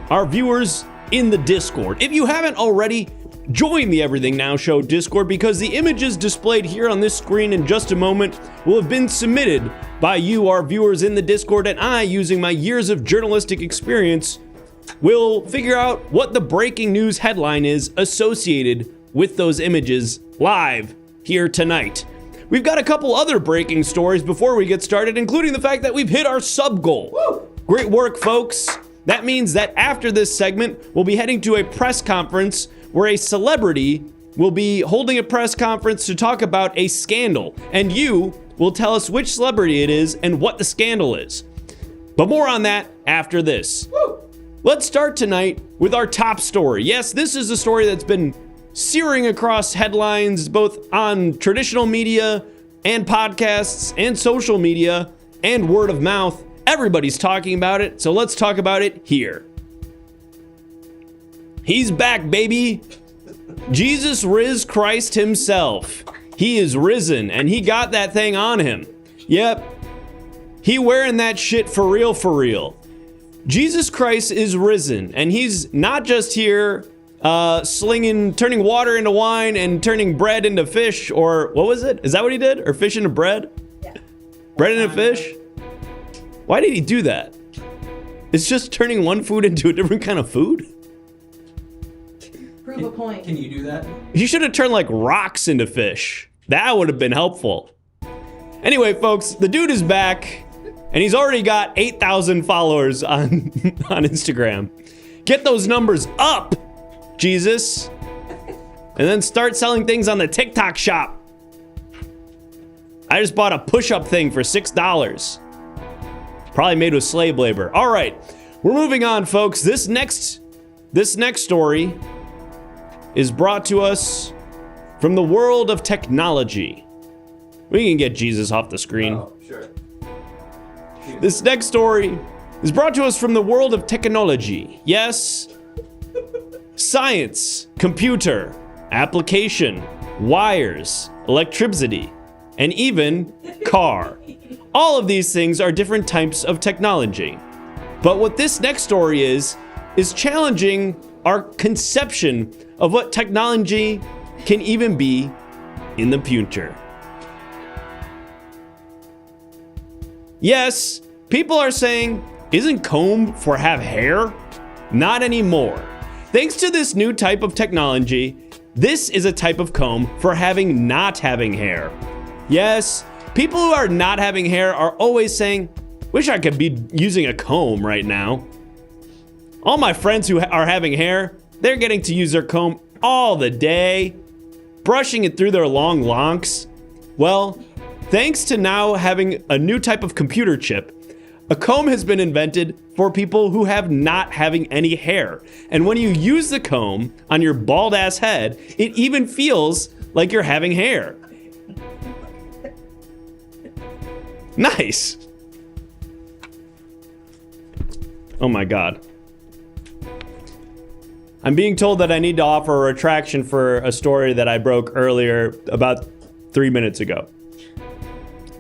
our viewers in the Discord. If you haven't already, join the Everything Now Show Discord because the images displayed here on this screen in just a moment will have been submitted by you, our viewers in the Discord, and I, using my years of journalistic experience, will figure out what the breaking news headline is associated with those images live here tonight. We've got a couple other breaking stories before we get started, including the fact that we've hit our sub goal. Woo! Great work, folks. That means that after this segment, we'll be heading to a press conference where a celebrity will be holding a press conference to talk about a scandal, and you will tell us which celebrity it is and what the scandal is. But more on that after this. Woo! Let's start tonight with our top story. Yes, this is a story that's been searing across headlines both on traditional media and podcasts and social media and word of mouth. Everybody's talking about it, so let's talk about it here. He's back, baby. Jesus Riz Christ himself. He is risen, and he got that thing on him. Yep. He wearing that shit for real, for real. Jesus Christ is risen, and he's not just here turning water into wine and turning bread into fish, or what was it? Is that what he did? Or fish into bread? Yeah. Bread into fish? Why did he do that? It's just turning one food into a different kind of food? Prove a point. Can you do that? You should have turned like rocks into fish. That would have been helpful. Anyway, folks, the dude is back, and he's already got 8,000 followers on Instagram. Get those numbers up, Jesus. And then start selling things on the TikTok shop. I just bought a push-up thing for $6. Probably made with slave labor. All right, we're moving on, folks. This next story is brought to us from the world of technology. We can get Jesus off the screen. Oh, sure. This next story is brought to us from the world of technology. Yes, science, computer, application, wires, electricity, and even car. All of these things are different types of technology. But what this next story is challenging our conception of what technology can even be in the future. Yes, people are saying, isn't comb for have hair? Not anymore. Thanks to this new type of technology, this is a type of comb for not having hair. Yes, people who are not having hair are always saying, wish I could be using a comb right now. All my friends who are having hair, they're getting to use their comb all the day, brushing it through their long locks. Well, thanks to now having a new type of computer chip, a comb has been invented for people who have not having any hair. And when you use the comb on your bald ass head, it even feels like you're having hair. Nice. Oh my God. I'm being told that I need to offer a retraction for a story that I broke earlier about 3 minutes ago.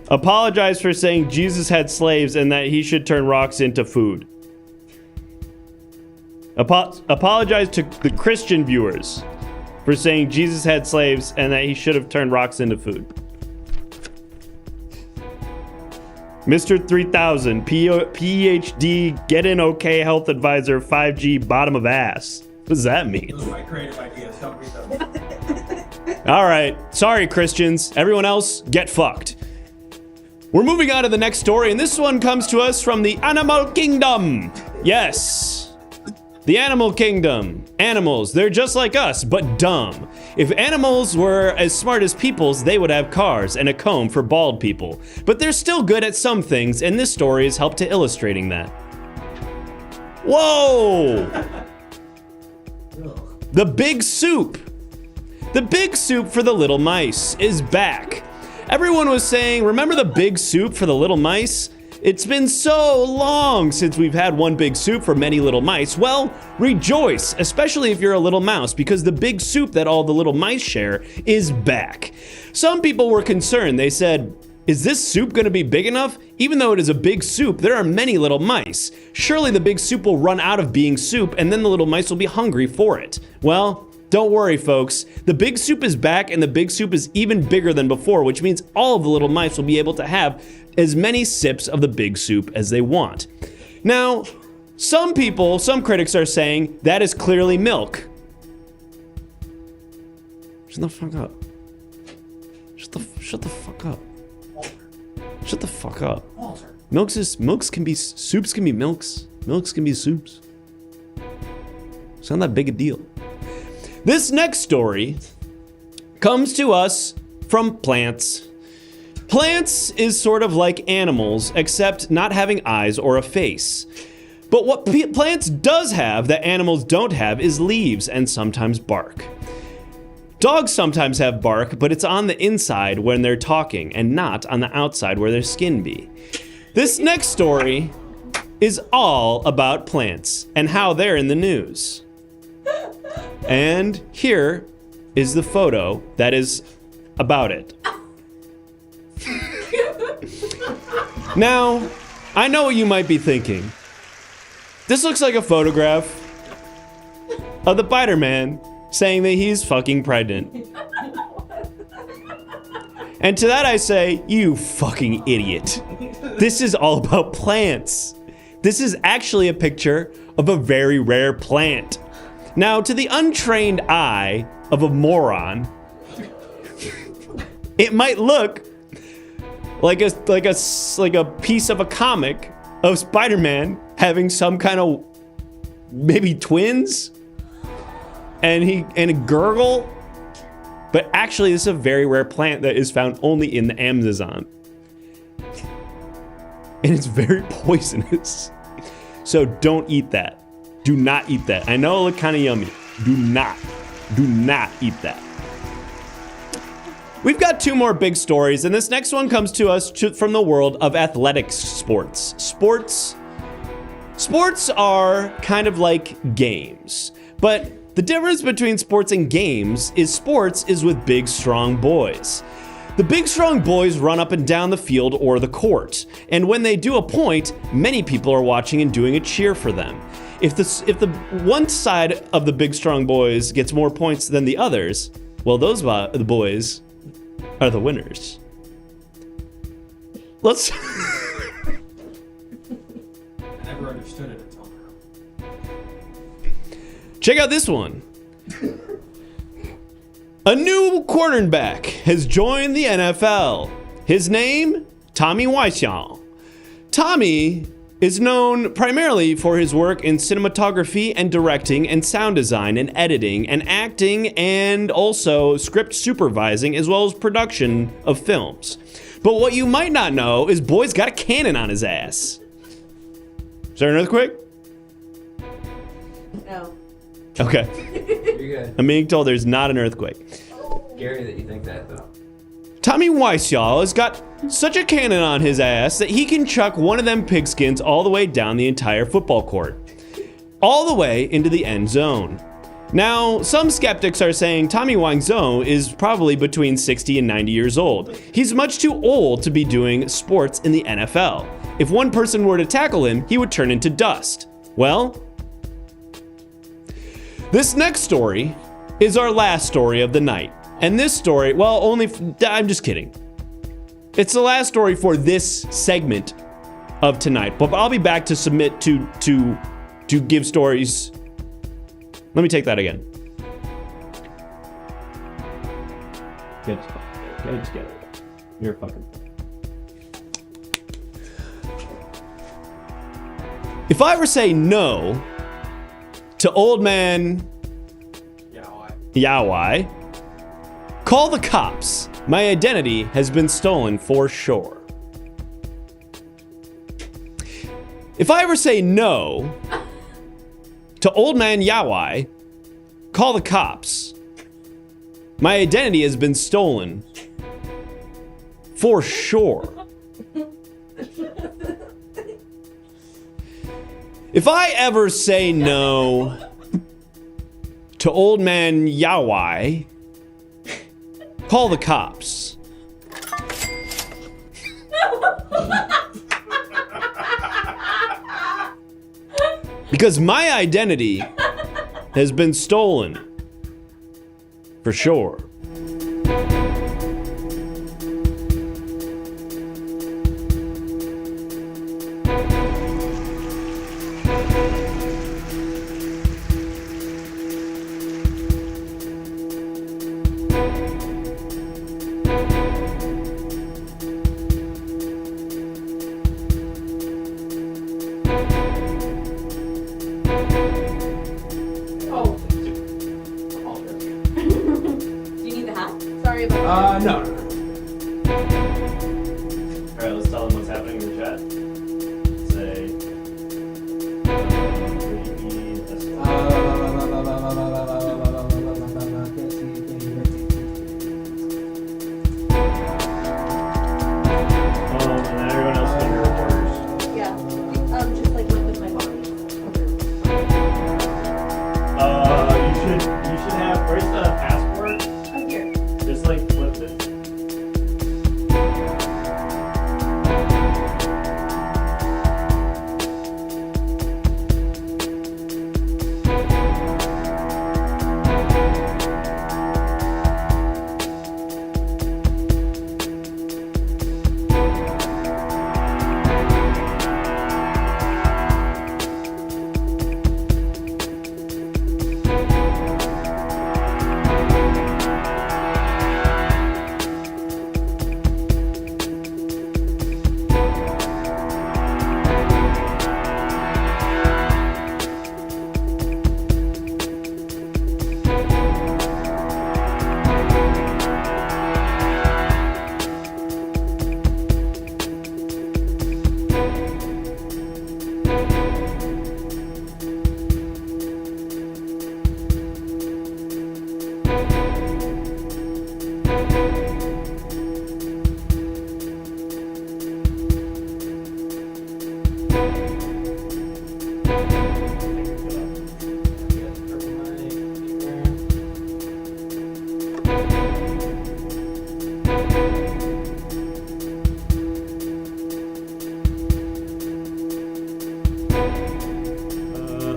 Apologize for saying Jesus had slaves and that he should turn rocks into food. Apologize to the Christian viewers for saying Jesus had slaves and that he should have turned rocks into food. Mr. 3000, PhD, get in okay health advisor, 5G, bottom of ass. What does that mean? Those are my creative ideas. Don't read them. All right. Sorry, Christians. Everyone else, get fucked. We're moving on to the next story, and this one comes to us from the animal kingdom. Yes. The animal kingdom. Animals, they're just like us, but dumb. If animals were as smart as peoples, they would have cars and a comb for bald people. But they're still good at some things, and this story has helped to illustrating that. Whoa! The big soup. The big soup for the little mice is back. Everyone was saying, remember the big soup for the little mice? It's been so long since we've had one big soup for many little mice. Well, rejoice, especially if you're a little mouse, because the big soup that all the little mice share is back. Some people were concerned. They said, is this soup going to be big enough? Even though it is a big soup, there are many little mice. Surely the big soup will run out of being soup, and then the little mice will be hungry for it. Well, don't worry, folks. The big soup is back, and the big soup is even bigger than before, which means all of the little mice will be able to have as many sips of the big soup as they want. Now, some critics are saying that is clearly milk. Shut the fuck up. Shut the fuck up. Shut the fuck up. Walter. Soups can be milks. Milks can be soups. It's not that big a deal. This next story comes to us from plants. Plants is sort of like animals, except not having eyes or a face. But what plants does have that animals don't have is leaves and sometimes bark. Dogs sometimes have bark, but it's on the inside when they're talking and not on the outside where their skin be. This next story is all about plants and how they're in the news. And here is the photo that is about it. Now, I know what you might be thinking. This looks like a photograph of the Biter Man saying that he's fucking pregnant. And to that I say, you fucking idiot. This is all about plants. This is actually a picture of a very rare plant. Now, to the untrained eye of a moron, it might look like a piece of a comic of Spider-Man having some kind of maybe twins and a gurgle, but actually this is a very rare plant that is found only in the Amazon, and it's very poisonous. So don't eat that. Do not eat that. I know it looked kind of yummy. Do not eat that. We've got two more big stories, and this next one comes to us from the world of athletic sports. Sports are kind of like games, but the difference between sports and games is sports is with big, strong boys. The big, strong boys run up and down the field or the court, and when they do a point, many people are watching and doing a cheer for them. If the one side of the big, strong boys gets more points than the others, well, the boys are the winners. Let's... I never understood it until now. Check out this one. A new quarterback has joined the NFL. His name, Tommy Wiseau. Tommy is known primarily for his work in cinematography and directing and sound design and editing and acting and also script supervising as well as production of films. But what you might not know is boy's got a cannon on his ass. Is there an earthquake? No. Okay. You're good. I'm being told there's not an earthquake. Scary that you think that, though. Tommy Wiseau has got such a cannon on his ass that he can chuck one of them pigskins all the way down the entire football court, all the way into the end zone. Now, some skeptics are saying Tommy Wiseau is probably between 60 and 90 years old. He's much too old to be doing sports in the NFL. If one person were to tackle him, he would turn into dust. Well, this next story is our last story of the night. And this story, well, I'm just kidding. It's the last story for this segment of tonight. But I'll be back to submit to give stories. Let me take that again. Get it together. You're fucking. If I ever say no to old man Yawai, call the cops. My identity has been stolen for sure. If I ever say no to old man Yawai, call the cops. My identity has been stolen for sure. If I ever say no to old man Yawai, call the cops. Because my identity has been stolen. For sure. No. Alright, let's tell them what's happening in the chat. Say. And everyone else can be reporters. Yeah. Just like with my body. You should have. Where's the passport? Oh, here. Just like flip it.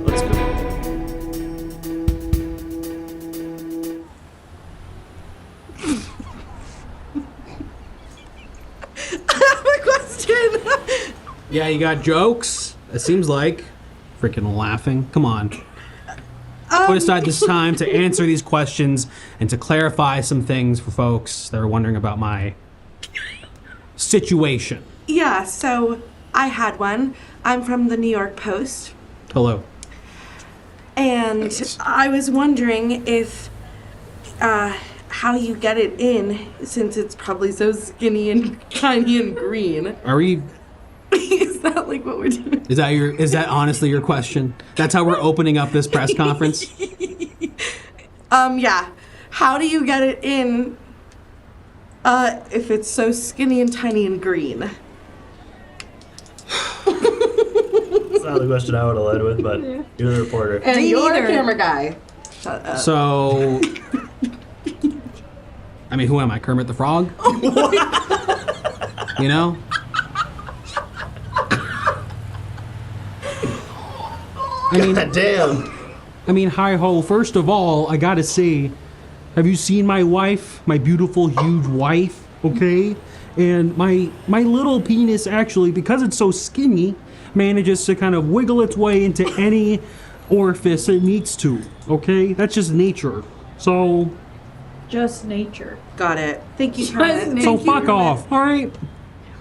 Let's go. Question. Yeah, you got jokes? It seems like. Freaking laughing. Come on. Put aside this time to answer these questions and to clarify some things for folks that are wondering about my situation. Yeah, so I had one. I'm from the New York Post. Hello. And I was wondering if, how you get it in, since it's probably so skinny and tiny and green. Are we... Is that like what we're doing? Is that honestly your question? That's how we're opening up this press conference? Yeah. How do you get it in, if it's so skinny and tiny and green? That's not the question I would have led with, but you're the reporter. And you're the camera guy. Shut up. So... I mean, who am I? Kermit the Frog? You know? I mean, God damn. I mean, hi-ho, first of all, I gotta say, have you seen my wife? My beautiful, huge wife, okay? And my little penis, actually, because it's so skinny, manages to kind of wiggle its way into any orifice it needs to, okay? That's just nature. So... Just nature. Got it. Thank you, Kermit. So fuck off, alright?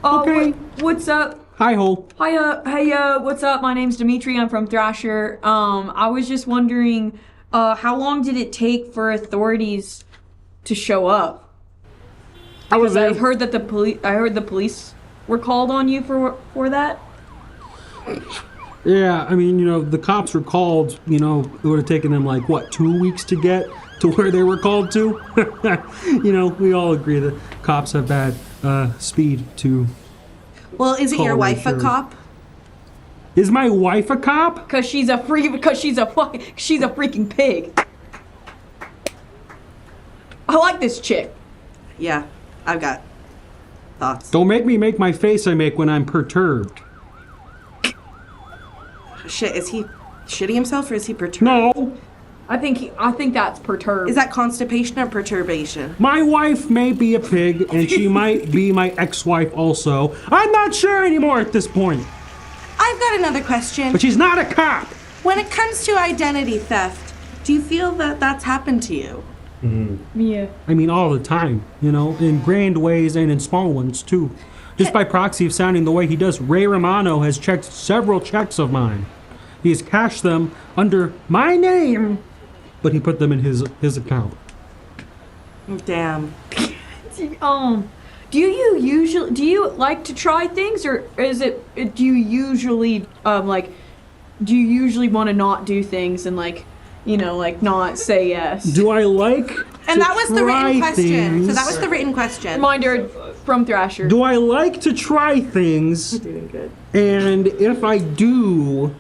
Okay. What's up? Hi-ho. Hey, what's up? My name's Dimitri. I'm from Thrasher. I was just wondering, how long did it take for authorities to show up? I heard that the police were called on you for that. Yeah, I mean, you know, the cops were called, you know, it would have taken them like, what, 2 weeks to get to where they were called to? You know, we all agree that cops have bad speed to Well, isn't your wife a Rachel. cop? Is my wife a cop? Because she's a freaking pig. I like this chick. Yeah, I've got thoughts. Don't make me make my face I make when I'm perturbed. Shit, is he shitting himself or is he perturbed? No. I think that's perturbed. Is that constipation or perturbation? My wife may be a pig, and she might be my ex-wife also. I'm not sure anymore at this point. I've got another question. But she's not a cop. When it comes to identity theft, do you feel that that's happened to you? Yeah. I mean, all the time, you know, in grand ways and in small ones, too. Just by proxy of sounding the way he does, Ray Romano has checked several checks of mine. He has cashed them under my name, but he put them in his account. Damn. Do you like to try things, or do you usually want to not do things and not say yes? Do I like And to that was the written try question. things? So that was the written question. Reminder from Thrasher. Do I like to try things? Doing good. And if I do,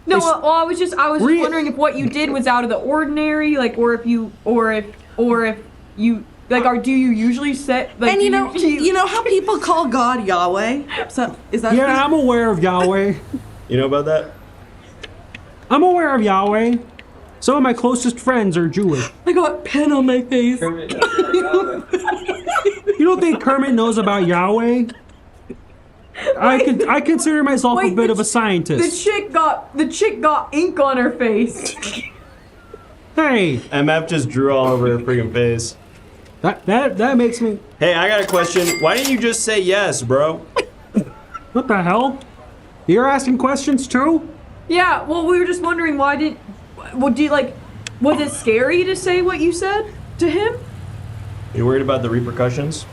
No, well, I was just wondering if what you did was out of the ordinary, or if you do you usually set And you know how people call God Yahweh? So is that yeah, I'm aware of Yahweh. You know about that? I'm aware of Yahweh. Some of my closest friends are Jewish. I got pen on my face. You don't think Kermit knows about Yahweh? I consider myself a bit of a scientist. The chick got ink on her face. Hey, MF just drew all over her freaking face. That makes me. Hey, I got a question. Why didn't you just say yes, bro? What the hell? You're asking questions too? Yeah, well, we were just wondering was it scary to say what you said to him? You worried about the repercussions?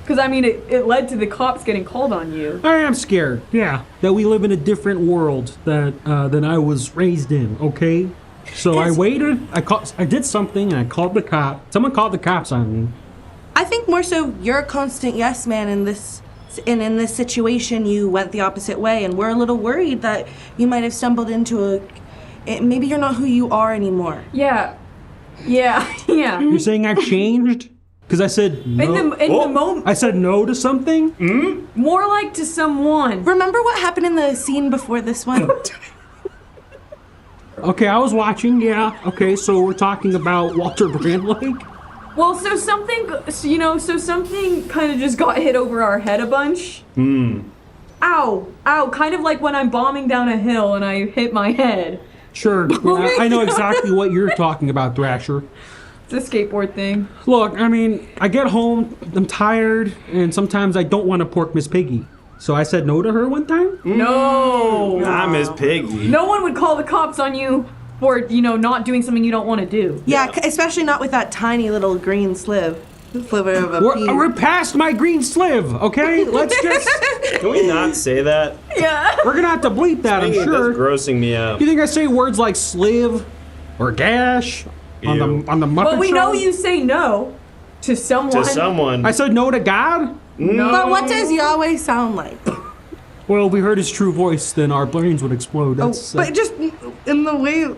Because, I mean, it led to the cops getting called on you. I am scared, yeah. That we live in a different world than I was raised in, okay? So I waited, I did something, and I called the cop. Someone called the cops on me. I think more so you're a constant yes man in this situation you went the opposite way, and we're a little worried that you might have stumbled into maybe you're not who you are anymore. Yeah. You're saying I've changed? Because I said no. In the moment. I said no to something? More like to someone. Remember what happened in the scene before this one? Okay, I was watching, yeah. Okay, so we're talking about Walter Brandlake? Well, so something kind of just got hit over our head a bunch. Ow, kind of like when I'm bombing down a hill and I hit my head. Sure, yeah, I know exactly what you're talking about, Thrasher. It's a skateboard thing. Look, I mean, I get home, I'm tired, and sometimes I don't want to pork Miss Piggy. So I said no to her one time? No. Nah, Miss Piggy. No one would call the cops on you for, not doing something you don't want to do. Yeah, especially not with that tiny little green sliver of a pea. We're past my green sliv, okay? Let's just... Can we not say that? Yeah. We're gonna have to bleep that, I'm sure. That's grossing me out. You think I say words like sliv or gash on the Muppet Well, we Show? know you say no to someone. I said no to God? No. But what does Yahweh sound like? Well, if we heard his true voice, then our brains would explode. That's, but just in the way...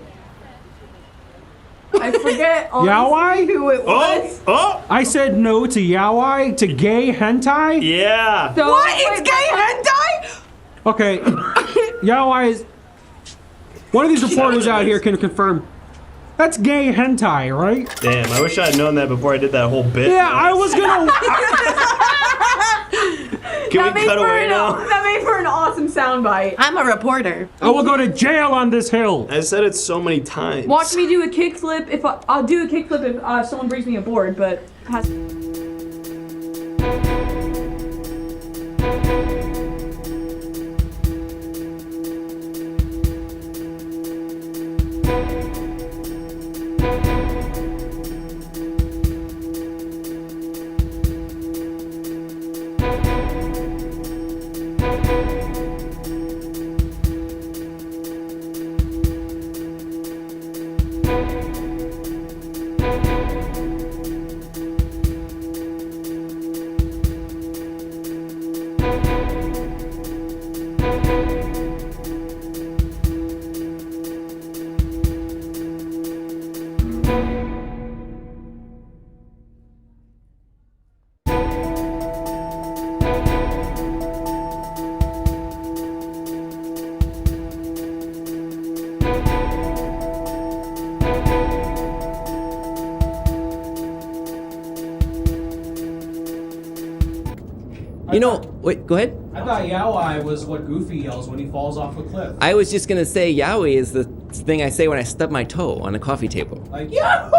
I forget Yahweh? who it was. Oh! I said no to Yahweh, to gay hentai? Yeah! So, What? It's gay hentai? Okay, Yahweh is... One of these reporters out here can confirm. That's gay hentai, right? Damn, I wish I had known that before I did that whole bit. Yeah, I was gonna... Can we cut away now? That made for an awesome soundbite. I'm a reporter. I will go to jail on this hill. I said it so many times. Watch me do a kickflip. I'll do a kickflip if someone brings me aboard, but it has. You know, wait, go ahead. I thought Yowai was what Goofy yells when he falls off a cliff. I was just gonna say Yowie is the thing I say when I stub my toe on a coffee table. Like, Yahoo!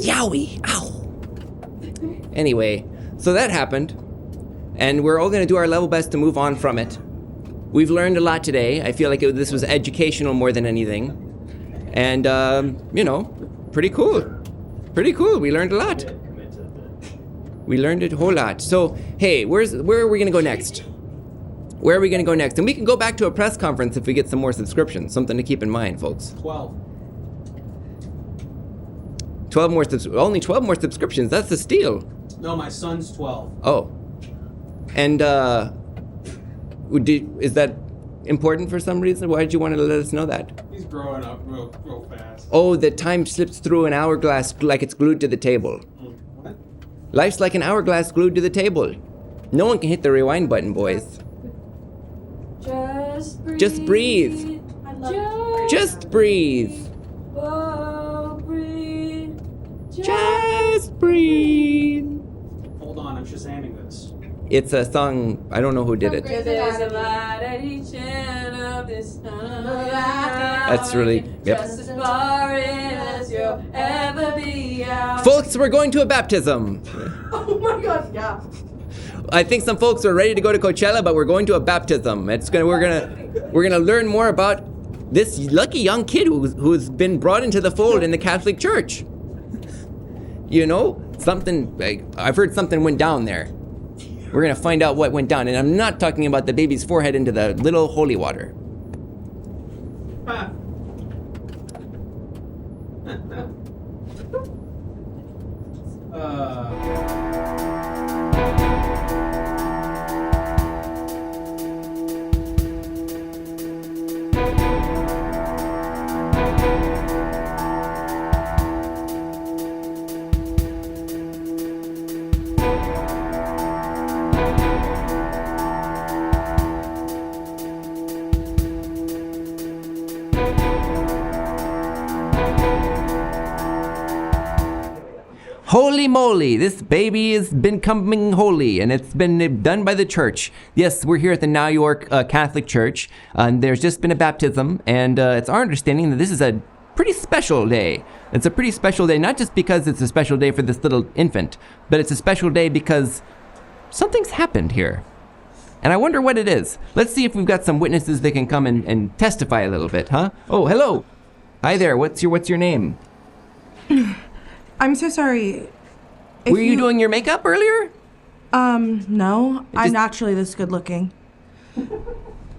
Yowie! Ow! Anyway, so that happened, and we're all gonna do our level best to move on from it. We've learned a lot today. I feel like this was educational more than anything. And, pretty cool. Pretty cool. We learned a lot. We learned a whole lot. So, hey, where are we going to go next? Where are we going to go next? And we can go back to a press conference if we get some more subscriptions. Something to keep in mind, folks. 12. 12 more only 12 more subscriptions. That's a steal. No, my son's 12. Oh. And, is that important for some reason? Why did you want to let us know that? He's growing up real fast. Oh, the time slips through an hourglass like it's glued to the table. What? Life's like an hourglass glued to the table. No one can hit the rewind button, boys. Just breathe. Just breathe. Just breathe. Oh, breathe. Just breathe. Hold on, I'm shazamming this. It's a song, I don't know who did it. There's a light at each end of this tunnel. That's really, yep. Just as far in as you'll ever be out. Folks, we're going to a baptism. Oh my god, yeah. I think some folks are ready to go to Coachella, but we're going to a baptism. We're gonna learn more about this lucky young kid who's been brought into the fold in the Catholic Church. You know, I've heard something went down there. We're gonna find out what went down, and I'm not talking about the baby's forehead into the little holy water. Holy moly, this baby has been coming holy, and it's been done by the church. Yes, we're here at the New York Catholic Church, and there's just been a baptism, and it's our understanding that this is a pretty special day. It's a pretty special day, not just because it's a special day for this little infant, but it's a special day because something's happened here. And I wonder what it is. Let's see if we've got some witnesses that can come and testify a little bit, huh? Oh, hello. Hi there, what's your name? I'm so sorry. Were you doing your makeup earlier? No. I'm naturally this good looking.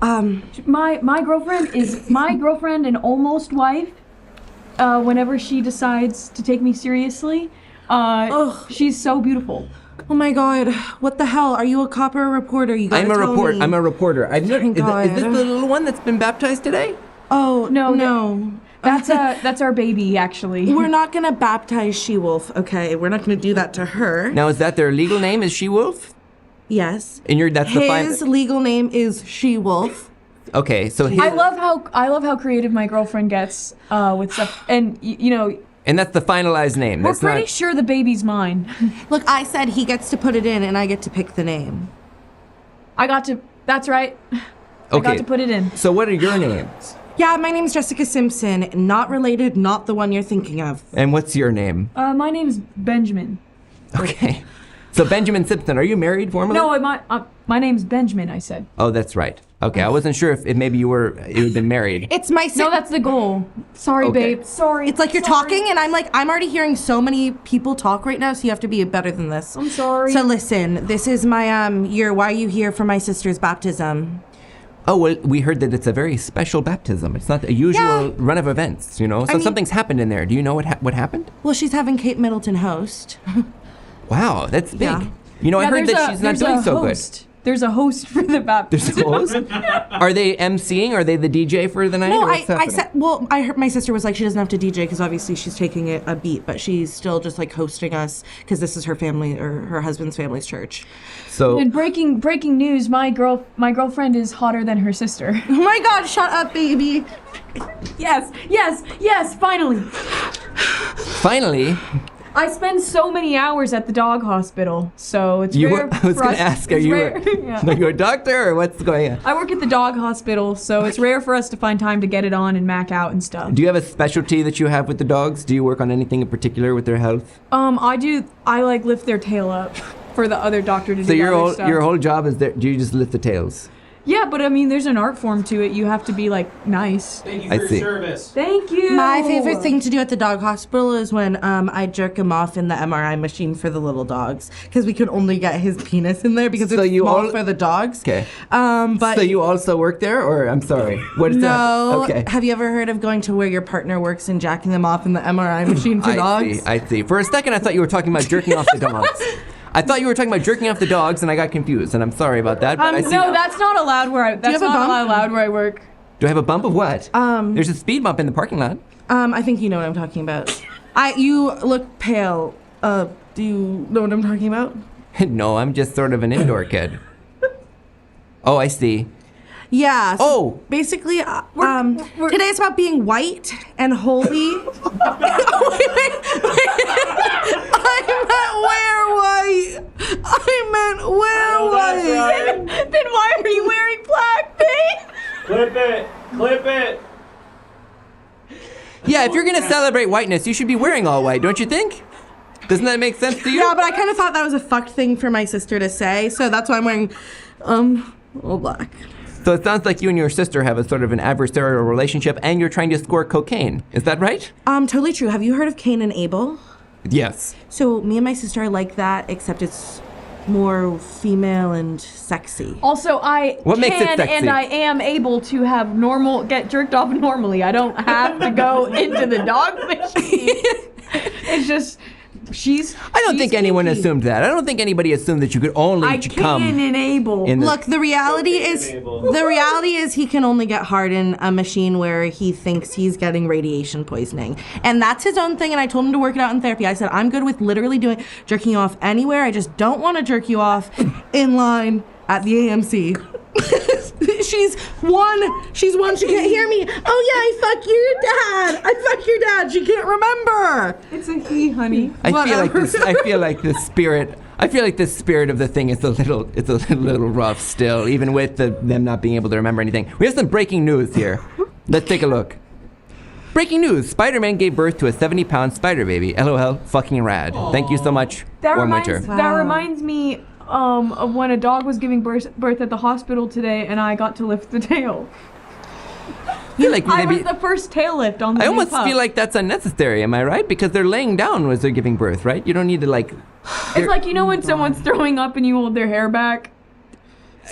My girlfriend and almost wife. Whenever she decides to take me seriously, she's so beautiful. Oh my god, what the hell? Are you a cop or a reporter? You gotta tell me. I'm a reporter. Is this the little one that's been baptized today? Oh, no. That's our baby, actually. We're not gonna baptize She-Wolf, okay? We're not gonna do that to her. Now, is that their legal name, is She-Wolf? Yes. And his legal name is She-Wolf. Okay, so I love how creative my girlfriend gets with stuff, and And that's the finalized name. We're pretty sure the baby's mine. Look, I said he gets to put it in, and I get to pick the name. That's right. I got to put it in. So what are your names? Yeah, my name's Jessica Simpson. Not related, not the one you're thinking of. And what's your name? My name's Benjamin. Okay. So Benjamin Simpson, are you married formally? No, my name's Benjamin, I said. Oh, that's right. Okay, I wasn't sure if maybe you had been married. It's my No, that's the goal. Sorry, babe. Sorry. It's like you're talking, and I'm already hearing so many people talk right now, so you have to be better than this. I'm sorry. So listen, this is my, why are you here for my sister's baptism? Oh, well, we heard that it's a very special baptism. It's not a usual run of events, So something's happened in there. Do you know what happened? Well, she's having Kate Middleton host. Wow, that's big. Yeah. I heard that she's not doing so good. There's a host for the baptism. There's a host? Are they emceeing? Are they the DJ for the night? No, I heard my sister was like, she doesn't have to DJ because obviously she's taking a beat, but she's still just like hosting us because this is her family or her husband's family's church. So, and breaking news, my girlfriend is hotter than her sister. Oh my god, shut up, baby. Yes, finally. Finally? I spend so many hours at the dog hospital, so it's rare. I was going to ask, are you a doctor or what's going on? I work at the dog hospital, so it's rare for us to find time to get it on and mac out and stuff. Do you have a specialty that you have with the dogs? Do you work on anything in particular with their health? I do. I like lift their tail up for the other doctor to do the other stuff. Your whole job is do you just lift the tails? Yeah, but I mean, there's an art form to it. You have to be like nice. Thank you for your service. Thank you. My favorite thing to do at the dog hospital is when I jerk him off in the MRI machine for the little dogs, because we could only get his penis in there because it's small for the dogs. Okay. But so you also work there, or I'm sorry, what is that? No. Okay. Have you ever heard of going to where your partner works and jacking them off in the MRI machine for dogs? I see. For a second, I thought you were talking about jerking off the dogs. I thought you were talking about jerking off the dogs, and I got confused, and I'm sorry about that. But no, that's not allowed where I. That's not allowed where I work. Do I have a bump of what? There's a speed bump in the parking lot. I think you know what I'm talking about. You look pale. Do you know what I'm talking about? No, I'm just sort of an indoor kid. Oh, I see. Yeah. So basically, today it's about being white and holy. I meant wear white. Then why are you wearing black, babe? Clip it. Yeah, if you're gonna celebrate whiteness, you should be wearing all white, don't you think? Doesn't that make sense to you? Yeah, but I kind of thought that was a fucked thing for my sister to say, so that's why I'm wearing all black. So it sounds like you and your sister have a sort of an adversarial relationship, and you're trying to score cocaine. Is that right? Totally true. Have you heard of Cain and Abel? Yes. So me and my sister are like that, except it's more female and sexy. Also, What makes it sexy? and I am able to get jerked off normally. I don't have to go into the dog machine. It's just I don't think anyone assumed that. I don't think anybody assumed that you could only come. I can enable. Look, the reality is he can only get hard in a machine where he thinks he's getting radiation poisoning, and that's his own thing. And I told him to work it out in therapy. I said I'm good with literally jerking you off anywhere. I just don't want to jerk you off in line at the AMC. She's one. She can't hear me. Oh yeah, I fuck your dad. She can't remember. It's a he, honey. I feel like the spirit of the thing is a little rough still, even with them not being able to remember anything. We have some breaking news here. Let's take a look. Breaking news: Spider-Man gave birth to a 70-pound spider baby. LOL, fucking rad. Aww. Thank you so much. That reminds me of when a dog was giving birth at the hospital today, and I got to lift the tail. I was the first tail lift on the I almost pup. feel like that's unnecessary, am I right? Because they're laying down as they're giving birth, right? You don't need to It's like, you know when someone's throwing up and you hold their hair back?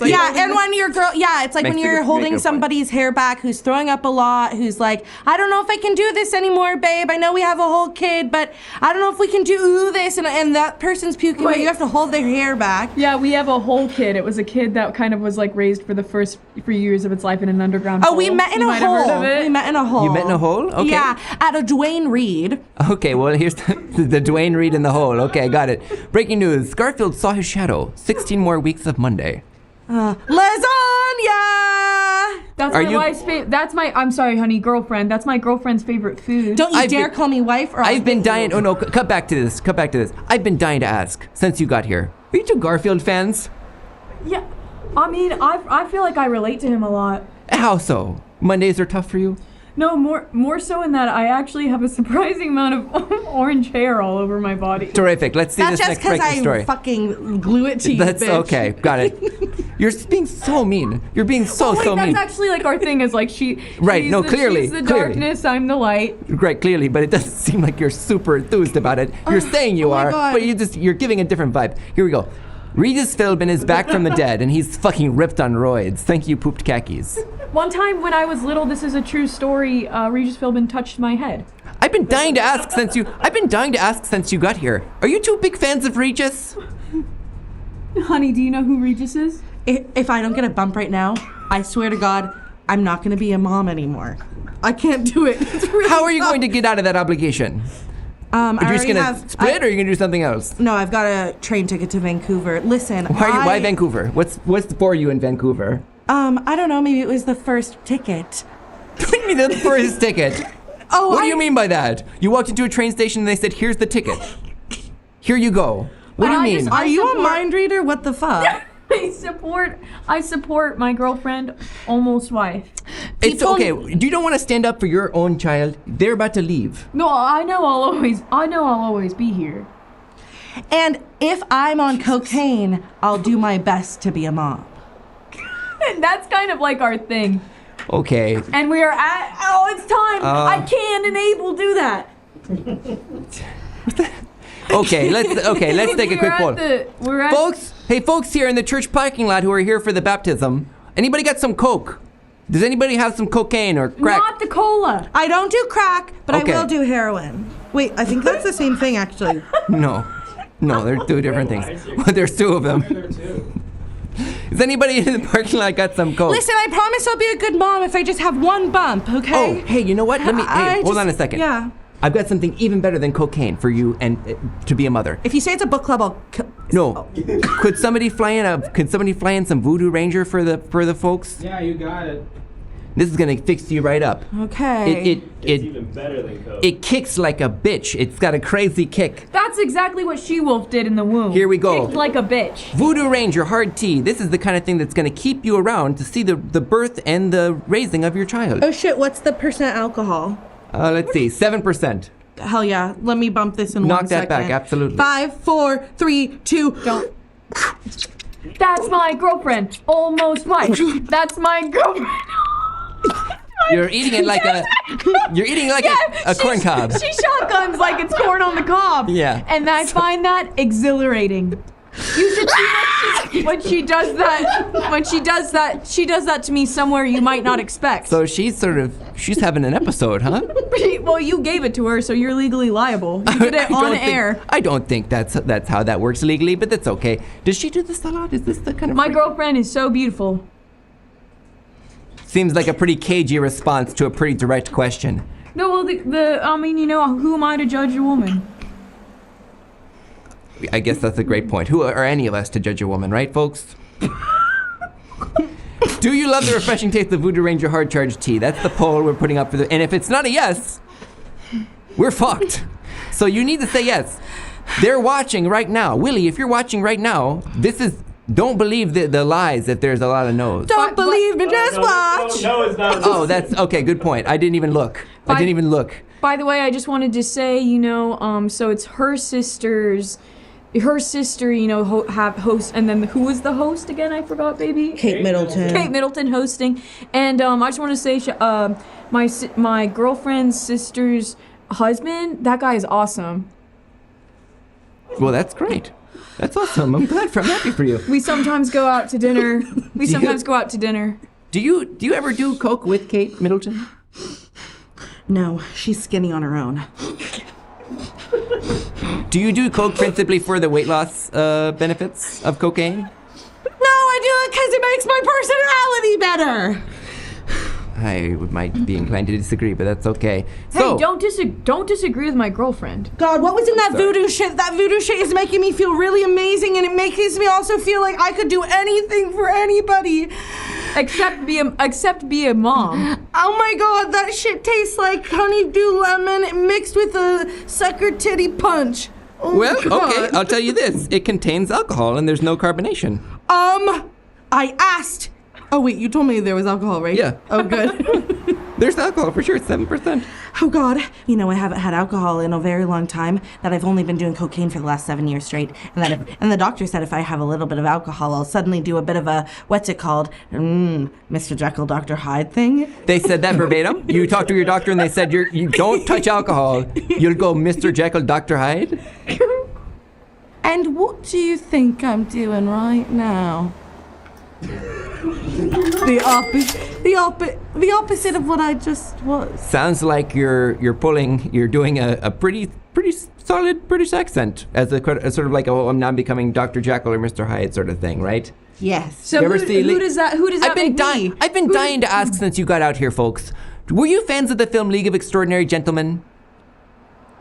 Like, and when your girl, it's like when you're holding somebody's hair back who's throwing up a lot, who's like, I don't know if I can do this anymore, babe. I know we have a whole kid, but I don't know if we can do this. And that person's puking, but you have to hold their hair back. Yeah, we have a whole kid. It was a kid that kind of was like raised for the first 3 years of its life in an underground hole. We met in a hole. We met in a hole. You met in a hole? Okay. Yeah, at a Dwayne Reed. Okay, well, here's the Dwayne Reed in the hole. Okay, got it. Breaking news: Garfield saw his shadow. 16 more weeks of Monday. Lasagna! I'm sorry, honey, girlfriend. That's my girlfriend's favorite food. Don't you dare call me wife or I've been dying. Oh no, cut back to this. I've been dying to ask since you got here. Are you two Garfield fans? Yeah. I mean, I feel like I relate to him a lot. How so? Mondays are tough for you? No, more so in that I actually have a surprising amount of orange hair all over my body. Terrific. Let's see this next breaking story. That's just because I fucking glue it to you, That's bitch. Okay. Got it. You're being so mean. You're being so mean. That's actually like our thing is like Right. No, clearly. She's the darkness, I'm the light. Right, clearly, but it doesn't seem like you're super enthused about it. You're saying you are, but you're giving a different vibe. Here we go. Regis Philbin is back from the dead, and he's fucking ripped on roids. Thank you, pooped khakis. One time when I was little, this is a true story, Regis Philbin touched my head. I've been dying to ask since you got here. Are you two big fans of Regis? Honey, do you know who Regis is? If I don't get a bump right now, I swear to God, I'm not going to be a mom anymore. I can't do it. It's really How are you going to get out of that obligation? Are you just going to split, or are you going to do something else? No, I've got a train ticket to Vancouver. Listen, Why Vancouver? What's for you in Vancouver? I don't know. Maybe it was the first ticket. What do you mean the first ticket? What do you mean by that? You walked into a train station and they said, "Here's the ticket." Here you go. What do you mean? Are you a mind reader? What the fuck? I support my girlfriend, almost wife. It's okay. You don't want to stand up for your own child. They're about to leave. No, I know I'll always be here. And if I'm on cocaine, I'll do my best to be a mom. And that's kind of like our thing. Okay. And we are at. Oh, it's time. I can and Abel do that. Okay, let's take a quick poll. Folks here in the church parking lot who are here for the baptism. Anybody got some coke? Does anybody have some cocaine or crack? Not the cola. I don't do crack, but Okay. I will do heroin. Wait, I think that's the same thing actually. No, they're two different things. But there's two of them. Does anybody in the parking lot got some coke? Listen, I promise I'll be a good mom if I just have one bump, okay? Oh, hey, you know what? Hold on a second. Yeah. I've got something even better than cocaine for you and to be a mother. If you say it's a book club, I'll. No. Could somebody fly in some Voodoo Ranger for the folks? Yeah, you got it. This is gonna fix you right up. Okay. It's even better than coke. It kicks like a bitch. It's got a crazy kick. That's exactly what She-Wolf did in the womb. Here we go. Kicked like a bitch. Voodoo Ranger hard tea. This is the kind of thing that's gonna keep you around to see the birth and the raising of your child. Oh shit! What's the percent alcohol? Let's see, 7%. Hell yeah! Let me bump this in Knock 1 that second. back, absolutely. 5, 4, 3, 2. Don't. That's my girlfriend, almost wife. That's my girlfriend. You're eating it like a corn cob. She shotguns like it's corn on the cob. Yeah. And I find that exhilarating. You should see when she does that. When she does that, she does that to me somewhere you might not expect. So she's having an episode, huh? Well, you gave it to her, so you're legally liable. You did it on air. I don't think that's how that works legally, but that's okay. Does she do this a lot? Is this the kind of... My girlfriend is so beautiful. Seems like a pretty cagey response to a pretty direct question. No, well, who am I to judge a woman? I guess that's a great point. Who are any of us to judge a woman, right, folks? Do you love the refreshing taste of Voodoo Ranger Hard Charge Tea? That's the poll we're putting up for and if it's not a yes, we're fucked. So you need to say yes. They're watching right now. Willie, if you're watching right now, don't believe the lies if there's a lot of no's. Don't believe me, just watch. No, it's not. Oh, that's okay. Good point. I didn't even look. By the way, I just wanted to say, so it's her sister, have host, and then who was the host again? I forgot, baby. Kate Middleton. Kate Middleton hosting, and I just want to say, my girlfriend's sister's husband, that guy is awesome. Well, that's great. That's awesome. I'm happy for you. We sometimes go out to dinner. Do you ever do coke with Kate Middleton? No, she's skinny on her own. Do you do coke principally for the weight loss benefits of cocaine? No, I do it because it makes my personality better. I might be inclined to disagree, but that's okay. Hey, don't disagree with my girlfriend. God, what was in that voodoo shit? That voodoo shit is making me feel really amazing, and it makes me also feel like I could do anything for anybody. Except be a mom. Oh my God, that shit tastes like honeydew lemon mixed with a sucker titty punch. Oh well, God. Okay, I'll tell you this. It contains alcohol and there's no carbonation. I asked. Oh wait, you told me there was alcohol, right? Yeah. Oh, good. There's alcohol for sure, 7%. Oh God. I haven't had alcohol in a very long time, that I've only been doing cocaine for the last 7 years straight, and the doctor said if I have a little bit of alcohol, I'll suddenly do a bit of a, what's it called? Mr. Jekyll, Dr. Hyde thing. They said that verbatim? You talked to your doctor and they said you don't touch alcohol. You'll go Mr. Jekyll, Dr. Hyde? And what do you think I'm doing right now? The opposite of what I just was. Sounds like you're doing a pretty solid British accent as a sort of like I'm now becoming Dr. Jekyll or Mr. Hyde sort of thing, right? Yes. So who does that make me? I've been dying to ask since you got out here, folks. Were you fans of the film League of Extraordinary Gentlemen?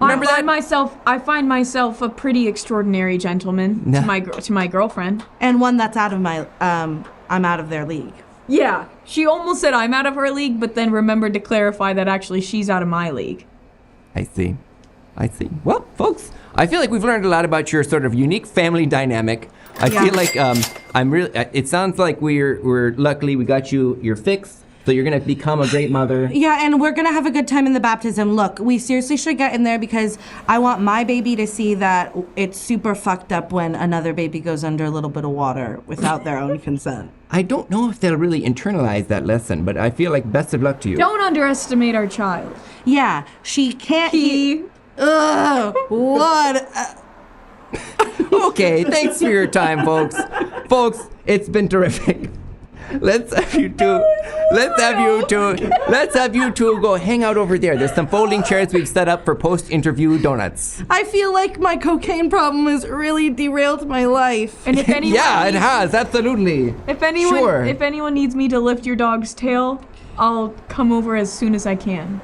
Remember I find myself a pretty extraordinary gentleman to my girlfriend, and one that's out of my I'm out of their league. Yeah, she almost said I'm out of her league, but then remembered to clarify that actually she's out of my league. I see. I see. Well, folks, I feel like we've learned a lot about your sort of unique family dynamic. I feel like I'm really. It sounds like we're luckily we got you your fix. So you're gonna become a great mother. Yeah, and we're gonna have a good time in the baptism. Look, we seriously should get in there because I want my baby to see that it's super fucked up when another baby goes under a little bit of water without their own consent. I don't know if they'll really internalize that lesson, but I feel like best of luck to you. Don't underestimate our child. Yeah, she can't. Ugh, what? Okay, thanks for your time, folks. Folks, it's been terrific. Let's have you two go hang out over there. There's some folding chairs we've set up for post-interview donuts. I feel like my cocaine problem has really derailed my life. And if anyone yeah, it has, absolutely. If anyone needs me to lift your dog's tail, I'll come over as soon as I can.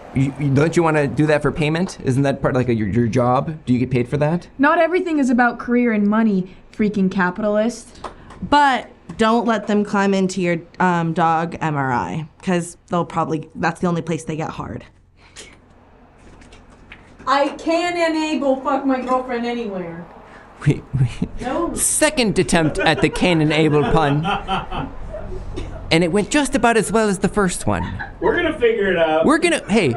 Don't you want to do that for payment? Isn't that part like your job? Do you get paid for that? Not everything is about career and money, freaking capitalist. But don't let them climb into your dog MRI, because that's the only place they get hard. I can enable fuck my girlfriend anywhere. No. Second attempt at the can enable pun. And it went just about as well as the first one. We're gonna figure it out. Hey,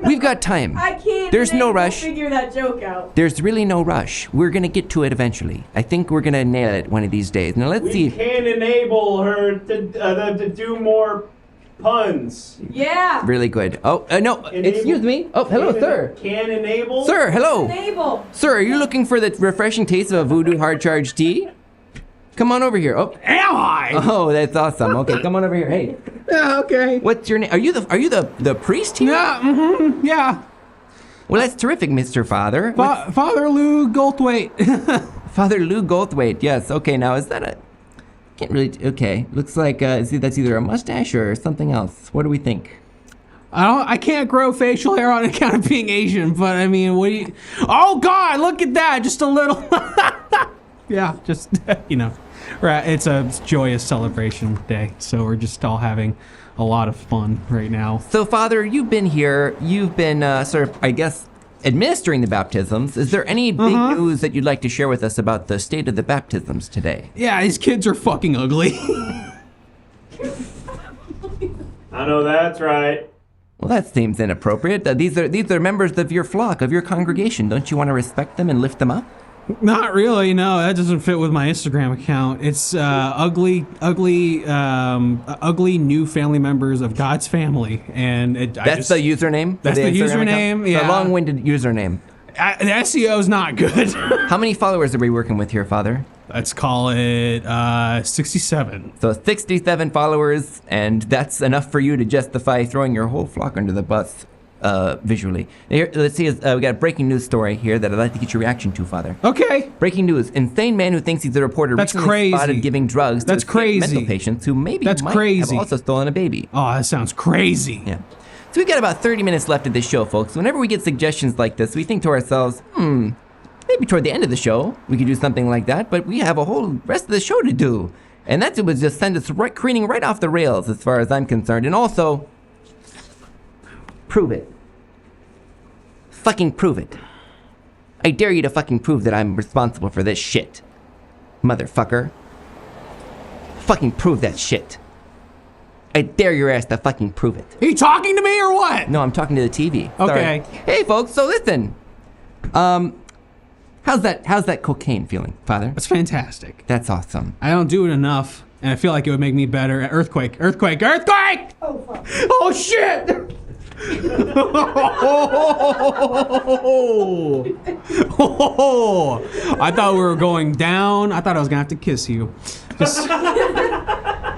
we've got time. I can't. There's no rush. Figure that joke out. There's really no rush. We're gonna get to it eventually. I think we're gonna nail it one of these days. Now let's see. We can enable her to do more puns. Yeah. Really good. Oh, no, excuse me. Oh, hello, sir. Can enable? Sir, hello. Enable. Sir, are you looking for the refreshing taste of a voodoo hard charge tea? Come on over here. Oh, am I? Oh, that's awesome. Okay, come on over here. Hey. Yeah, okay. What's your name? Are you the priest here? Yeah. Mm-hmm. Yeah. Well, that's terrific, Mr. Father. Father Lou Goldthwait. Father Lou Goldthwait. Yes. Okay. Now, is that a? Can't really. Okay. Looks like that's either a mustache or something else. What do we think? I can't grow facial hair on account of being Asian, but I mean, what do you? Oh God! Look at that! Just a little. Yeah, just right. It's a joyous celebration day, so we're just all having a lot of fun right now. So, Father, you've been here. You've been sort of, I guess, administering the baptisms. Is there any big news that you'd like to share with us about the state of the baptisms today? Yeah, these kids are fucking ugly. I know that's right. Well, that seems inappropriate. These are members of your flock, of your congregation. Don't you want to respect them and lift them up? Not really, no. That doesn't fit with my Instagram account. It's ugly new family members of God's family, and that's the username. That's the username. Yeah, the long-winded username. The SEO's not good. How many followers are we working with here, Father? Let's call it 67. So 67 followers, and that's enough for you to justify throwing your whole flock under the bus. Visually. Here, let's see, we got a breaking news story here that I'd like to get your reaction to, Father. Okay. Breaking news. Insane man who thinks he's a reporter recently spotted giving drugs to mental patients who maybe might have also stolen a baby. Oh, that sounds crazy. Yeah. So we've got about 30 minutes left of this show, folks. Whenever we get suggestions like this, we think to ourselves, maybe toward the end of the show, we could do something like that, but we have a whole rest of the show to do. And that would just send us careening right off the rails as far as I'm concerned. And also, prove it. Fucking prove it. I dare you to fucking prove that I'm responsible for this shit. Motherfucker. Fucking prove that shit. I dare your ass to fucking prove it. Are you talking to me or what? No, I'm talking to the TV. Okay. Sorry. Hey folks, so listen. How's that cocaine feeling, Father? That's fantastic. That's awesome. I don't do it enough, and I feel like it would make me better at earthquake. Oh fuck. Oh shit! I thought we were going down. I thought I was gonna have to kiss you.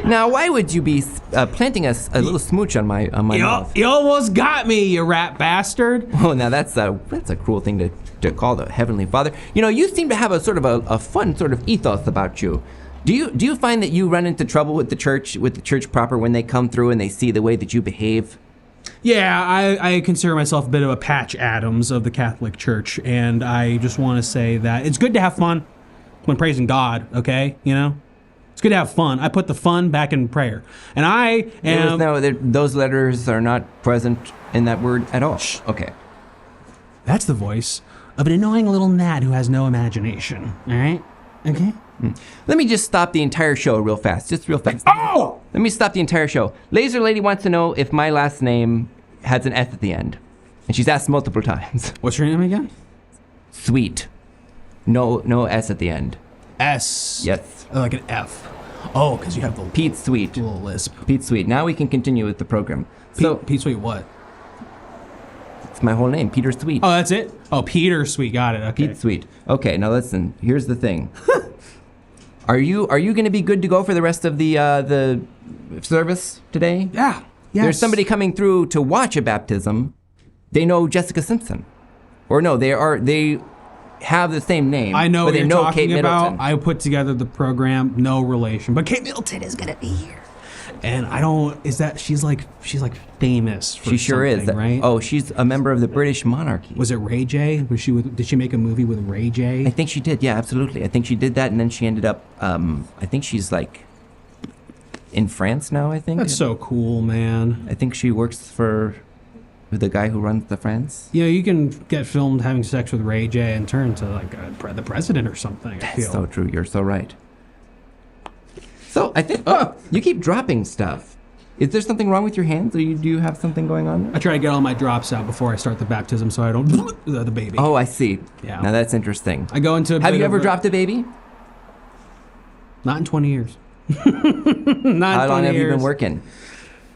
Now, why would you be planting a little smooch on my mouth? You almost got me, you rat bastard. Oh, now that's a cruel thing to call the Heavenly Father. You know, you seem to have a sort of a fun sort of ethos about you. Do you find that you run into trouble with the church proper when they come through and they see the way that you behave? Yeah, I consider myself a bit of a Patch Adams of the Catholic Church, and I just want to say that it's good to have fun when praising God, okay? You know? It's good to have fun. I put the fun back in prayer. And I am... No, those letters are not present in that word at all. Shh. Okay. That's the voice of an annoying little gnat who has no imagination. All right? Okay? Let me just stop the entire show real fast. Just real fast. Oh! Let me stop the entire show. Laser Lady wants to know if my last name has an S at the end. And she's asked multiple times. What's your name again? Sweet. No S at the end. S. Yes. Like an F. Oh, because you have the Pete Sweet. little lisp. Pete Sweet. Now we can continue with the program. Pete Sweet what? It's my whole name, Peter Sweet. Oh, that's it? Oh, Peter Sweet. Got it. Okay. Pete Sweet. Okay, now listen. Here's the thing. Are you going to be good to go for the rest of the service today? Yeah. Yes. There's somebody coming through to watch a baptism. They know Jessica Simpson, or no, they have the same name. I know but what they you're know talking Kate about. Middleton. I put together the program, no relation, but Kate Middleton is gonna be here, and I don't. Is that she's like famous? For She sure is, right? Oh, she's a member of the British monarchy. Was it Ray J? Did she make a movie with Ray J? I think she did. Yeah, absolutely. I think she did that, and then she ended up. I think she's like in France now. I think That's so cool, man. I think she works for the guy who runs the France. Yeah, you can get filmed having sex with Ray J and turn to like the president or something. I That's feel. so true. You're so right. So I think you keep dropping stuff. Is there something wrong with your hands? Do you have something going on there? I try to get all my drops out before I start the baptism, so I don't the baby. Oh, I see. Yeah. Now that's interesting. I go into. Have you ever dropped a baby? Not in 20 years. Not How long have you years. been working?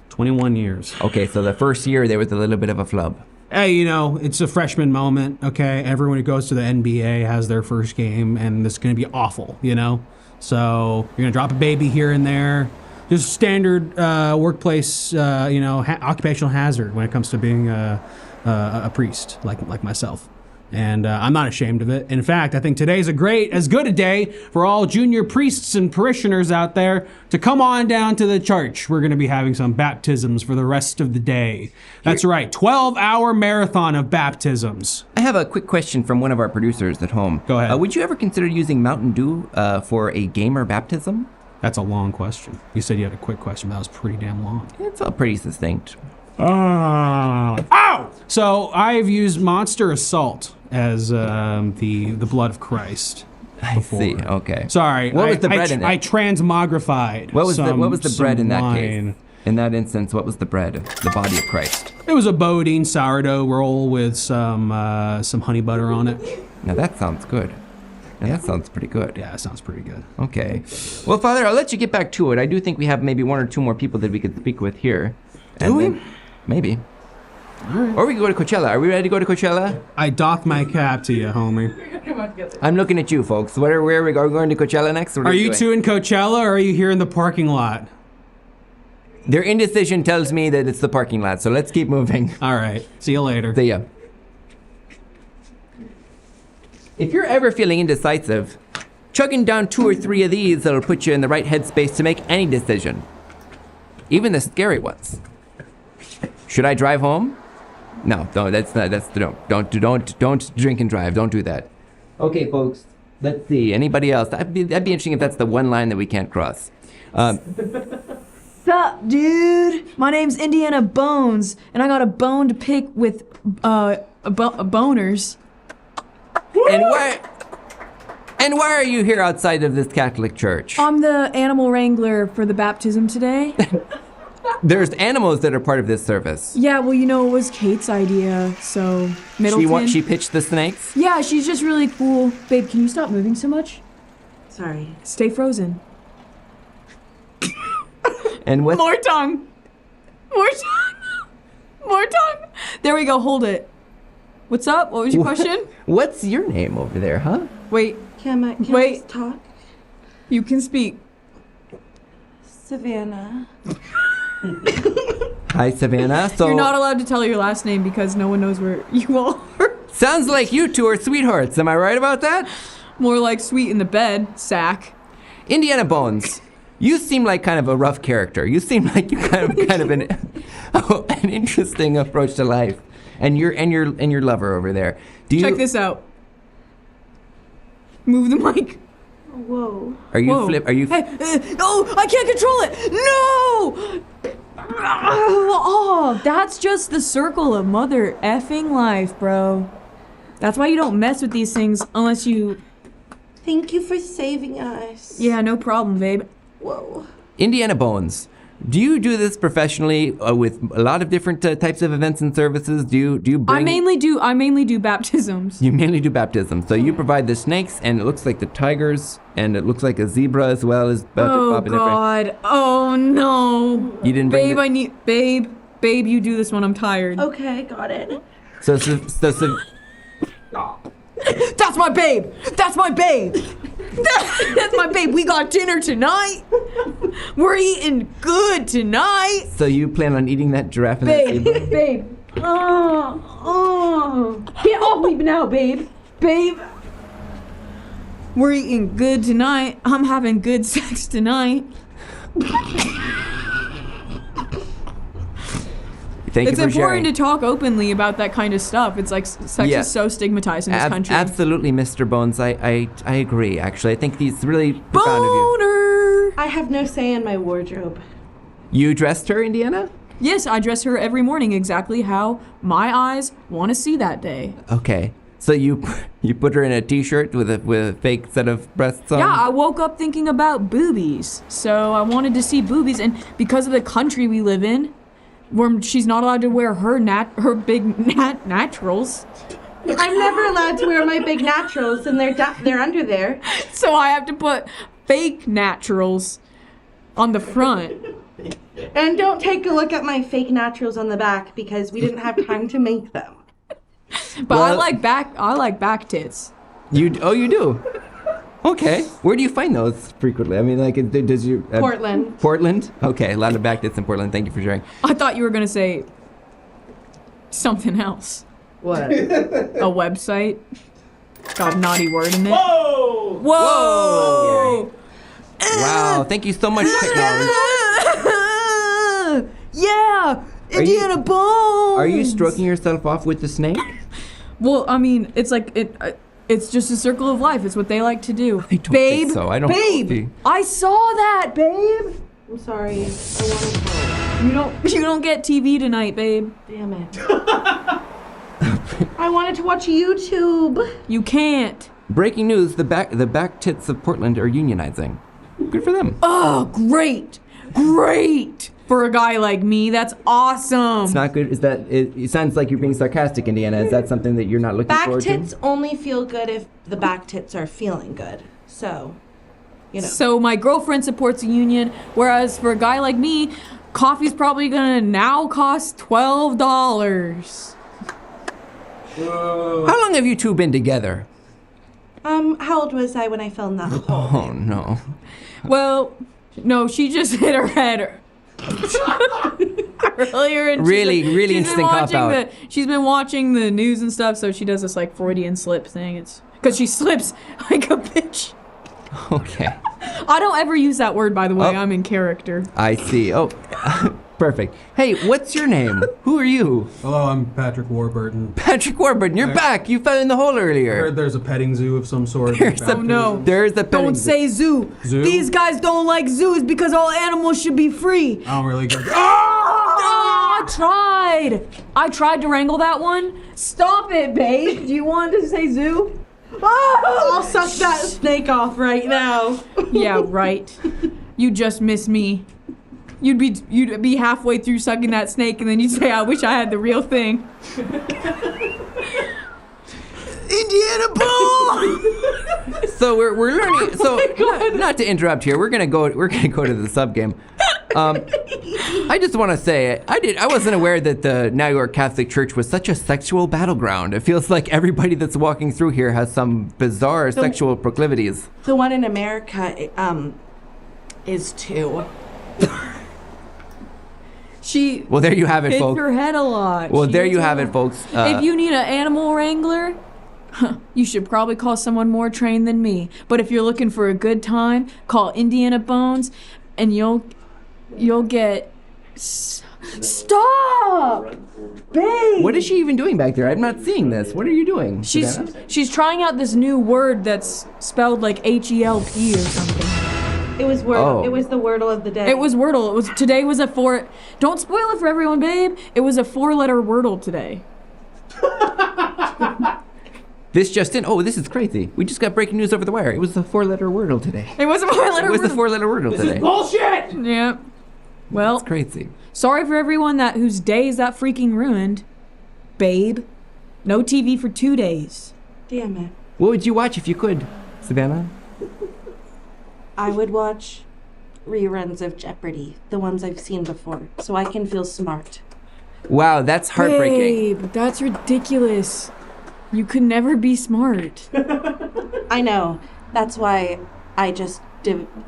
21 years. Okay, so the first year there was a little bit of a flub. Hey, it's a freshman moment, okay? Everyone who goes to the NBA has their first game, and this is going to be awful, So you're going to drop a baby here and there. Just standard workplace, occupational hazard when it comes to being a priest like myself. And I'm not ashamed of it. In fact, I think today's as good a day for all junior priests and parishioners out there to come on down to the church. We're going to be having some baptisms for the rest of the day. That's right, 12-hour marathon of baptisms. I have a quick question from one of our producers at home. Go ahead. Would you ever consider using Mountain Dew for a gamer baptism? That's a long question. You said you had a quick question, but that was pretty damn long. It's all pretty succinct. Ow! So I've used Monster Assault as the blood of Christ. Before. I see. Okay. Sorry. What was the bread in it? I transmogrified. What was the bread in that wine. case? In that instance, what was the bread? The body of Christ. It was a Bodine sourdough roll with some honey butter on it. Now that sounds good. That sounds pretty good. Yeah, it sounds pretty good. Okay. Well, Father, I'll let you get back to it. I do think we have maybe one or two more people that we could speak with here. Do we? Maybe. All right. Or we could go to Coachella. Are we ready to go to Coachella? I doff my cap to you, homie. I'm looking at you, folks. Where are we going to Coachella next? Are you two in Coachella, or are you here in the parking lot? Their indecision tells me that it's the parking lot, so let's keep moving. All right. See you later. See ya. If you're ever feeling indecisive, chugging down 2 or 3 of these that'll put you in the right headspace to make any decision. Even the scary ones. Should I drive home? No, don't drink and drive. Don't do that. Okay, folks. Let's see. Anybody else? That'd be interesting if that's the one line that we can't cross. Sup, dude? My name's Indiana Bones, and I got a bone to pick with boners. And why are you here outside of this Catholic church? I'm the animal wrangler for the baptism today. There's animals that are part of this service. Yeah, well, it was Kate's idea, so Middleton. She pitched the snakes? Yeah, she's just really cool. Babe, can you stop moving so much? Sorry. Stay frozen. And what? More tongue. More tongue. More tongue. There we go. Hold it. What's up? What was your question? What's your name over there, huh? Wait. Can I Wait. just talk? You can speak. Savannah. Hi, Savannah. So You're not allowed to tell your last name because no one knows where you are. Sounds like you two are sweethearts. Am I right about that? More like sweet in the bed, sack. Indiana Bones, you seem like kind of a rough character. You seem like you kind of an interesting approach to life. And your lover over there. Check this out. Move the mic. Whoa. Are you flip? Are you? Hey, oh, I can't control it. No. Oh, that's just the circle of mother effing life, bro. That's why you don't mess with these things unless you... Thank you for saving us. Yeah, no problem, babe. Whoa. Indiana Bones, do you do this professionally with a lot of different types of events and services? Do you bring... I mainly do baptisms. You mainly do baptisms. So you provide the snakes, and it looks like the tigers, and it looks like a zebra as well as... Oh, God. Oh, no. You didn't bring... Babe, you do this when I'm tired. Okay, got it. So That's my babe! That's my babe! That's my babe! We got dinner tonight! We're eating good tonight! So you plan on eating that giraffe and that zebra? Babe! Get off me now, babe! Babe! We're eating good tonight. I'm having good sex tonight. It's important to talk openly about that kind of stuff. It's like sex is so stigmatized in this country. Absolutely, Mr. Bones. I agree, actually. I think he's really profound of you. I have no say in my wardrobe. You dressed her, Indiana? Yes, I dress her every morning exactly how my eyes want to see that day. Okay. So you put her in a t-shirt with a fake set of breasts on? Yeah, I woke up thinking about boobies. So I wanted to see boobies, and because of the country we live in, where she's not allowed to wear her big naturals. I'm never allowed to wear my big naturals, and they're under there. So I have to put fake naturals on the front. And don't take a look at my fake naturals on the back because we didn't have time to make them. But I like back tits. You do? Okay. Where do you find those frequently? I mean, like, does you... Portland. Portland? Okay, a lot of back tits in Portland. Thank you for sharing. I thought you were going to say something else. What? A website. Got a naughty word in it. Whoa! Whoa! Wow, thank you so much, technology. Yeah! Indiana Bones! Are you stroking yourself off with the snake? Well, I mean, it's like... It's just a circle of life. It's what they like to do. I don't think so. I don't babe, I saw that, babe. I'm sorry. I wanted to. You don't get TV tonight, babe. Damn it. I wanted to watch YouTube. You can't. Breaking news: the back tits of Portland are unionizing. Good for them. Oh, great. For a guy like me, that's awesome. It's not good. Is that it sounds like you're being sarcastic, Indiana. Is that something that you're not looking forward to? Back tits only feel good if the back tits are feeling good. So, you know. So my girlfriend supports a union, whereas for a guy like me, coffee's probably gonna now cost $12. Whoa. How long have you two been together? How old was I when I fell in that hole? Oh no. Well, no, she just hit her head earlier, and really interesting cop out. She's been watching the news and stuff, so she does this like Freudian slip thing. It's because she slips like a bitch. Okay. I don't ever use that word, by the way. I'm in character. I see. Oh, perfect. Hey, what's your name? Who are you? Hello, I'm Patrick Warburton. Patrick Warburton, you're back. You fell in the hole earlier. I heard there's a petting zoo of some sort. No. There's a petting Don't say zoo. Zoo? These guys don't like zoos because all animals should be free. I don't really get I tried to wrangle that one. Stop it, babe. Do you want to say zoo? I'll suck that snake off right now. Yeah, right. You just miss me. You'd be halfway through sucking that snake, and then you'd say, "I wish I had the real thing." Indiana Bones. So we're learning. So not to interrupt here, we're gonna go to the sub game. I just want to say I wasn't aware that the New York Catholic Church was such a sexual battleground. It feels like everybody that's walking through here has some bizarre sexual proclivities. The one in America is too. Well, there you have it, hits folks. her head a lot. Well, there you have it, folks. If you need an animal wrangler, you should probably call someone more trained than me. But if you're looking for a good time, call Indiana Bones, and you'll get. Stop, babe. What is she even doing back there? I'm not seeing this. What are you doing? She's trying out this new word that's spelled like HELP or something. It was Wordle. It was the Wordle of the day. It was Wordle. Today was a 4. Don't spoil it for everyone, babe. It was a 4-letter Wordle today. This just in. Oh, this is crazy. We just got breaking news over the wire. It was the 4-letter Wordle today. It was a 4-letter It was the Wordle. 4-letter Wordle This today. is bullshit! Yep. Well, It's crazy. sorry for everyone whose days that freaking ruined. Babe, no TV for 2 days. Damn it. What would you watch if you could, Savannah? I would watch reruns of Jeopardy, the ones I've seen before, so I can feel smart. Wow, that's heartbreaking. Babe, that's ridiculous. You could never be smart. I know. That's why I just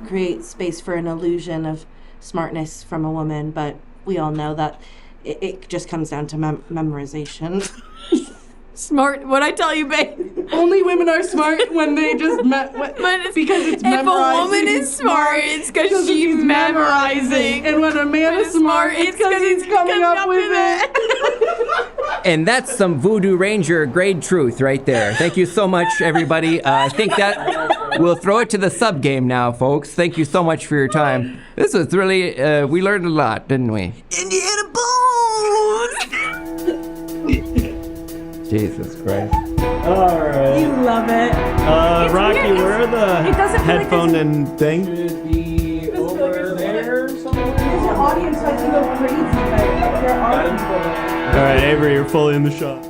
create space for an illusion of smartness from a woman, but we all know that it just comes down to memorization. Smart, what'd I tell you, babe? Only women are smart when they just because it's memorizing. If a woman is smart, it's because she's memorizing. And when a man is smart, it's because he's coming up with it. And that's some Voodoo Ranger grade truth right there. Thank you so much, everybody. I think that we'll throw it to the sub game now, folks. Thank you so much for your time. This was really, we learned a lot, didn't we? Indiana Bones! Jesus Christ. All right. You love it. Rocky, where are the It doesn't feel like headphone and thing? Should be over there somewhere. There's an audience that can go crazy, but there are All right, Avery, you're fully in the shot.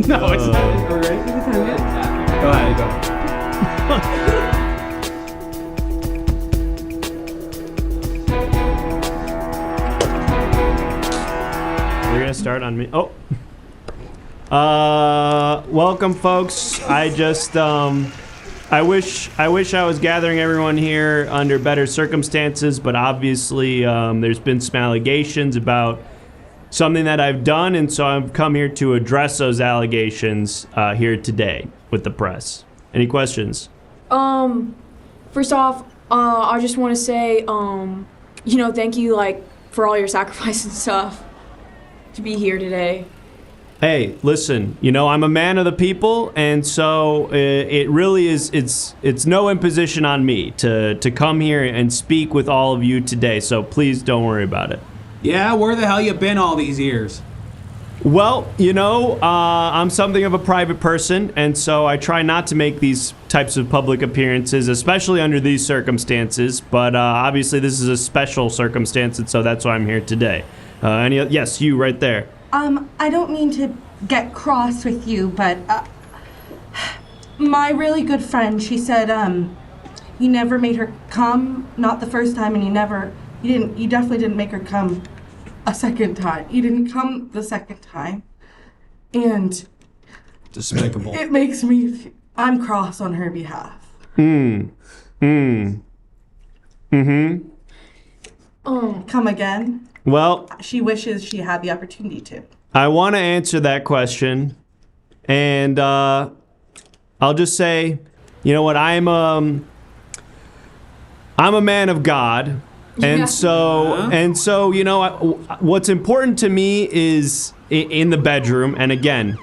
No, it's not. We're ready. Go ahead, go. We're gonna start on me. Oh. Welcome, folks. I just, I wish I was gathering everyone here under better circumstances, but obviously, there's been some allegations about something that I've done, and so I've come here to address those allegations here today with the press. Any questions? First off, I just want to say, thank you, for all your sacrifice and stuff to be here today. Hey, listen, I'm a man of the people, and so it really is, it's no imposition on me to come here and speak with all of you today, so please don't worry about it. Yeah, where the hell you been all these years? Well, I'm something of a private person, and so I try not to make these types of public appearances, especially under these circumstances, but obviously this is a special circumstance, and so that's why I'm here today. Yes, you right there. I don't mean to get cross with you, but my really good friend, she said, you never made her come, not the first time, and you definitely didn't make her come a second time. You didn't come the second time. And Despicable. it makes me, I'm cross on her behalf. Come again? Well, She wishes she had the opportunity to. I want to answer that question, and I'll just say, you know what? I'm a man of God, and so you know, what's important to me is in the bedroom. And again,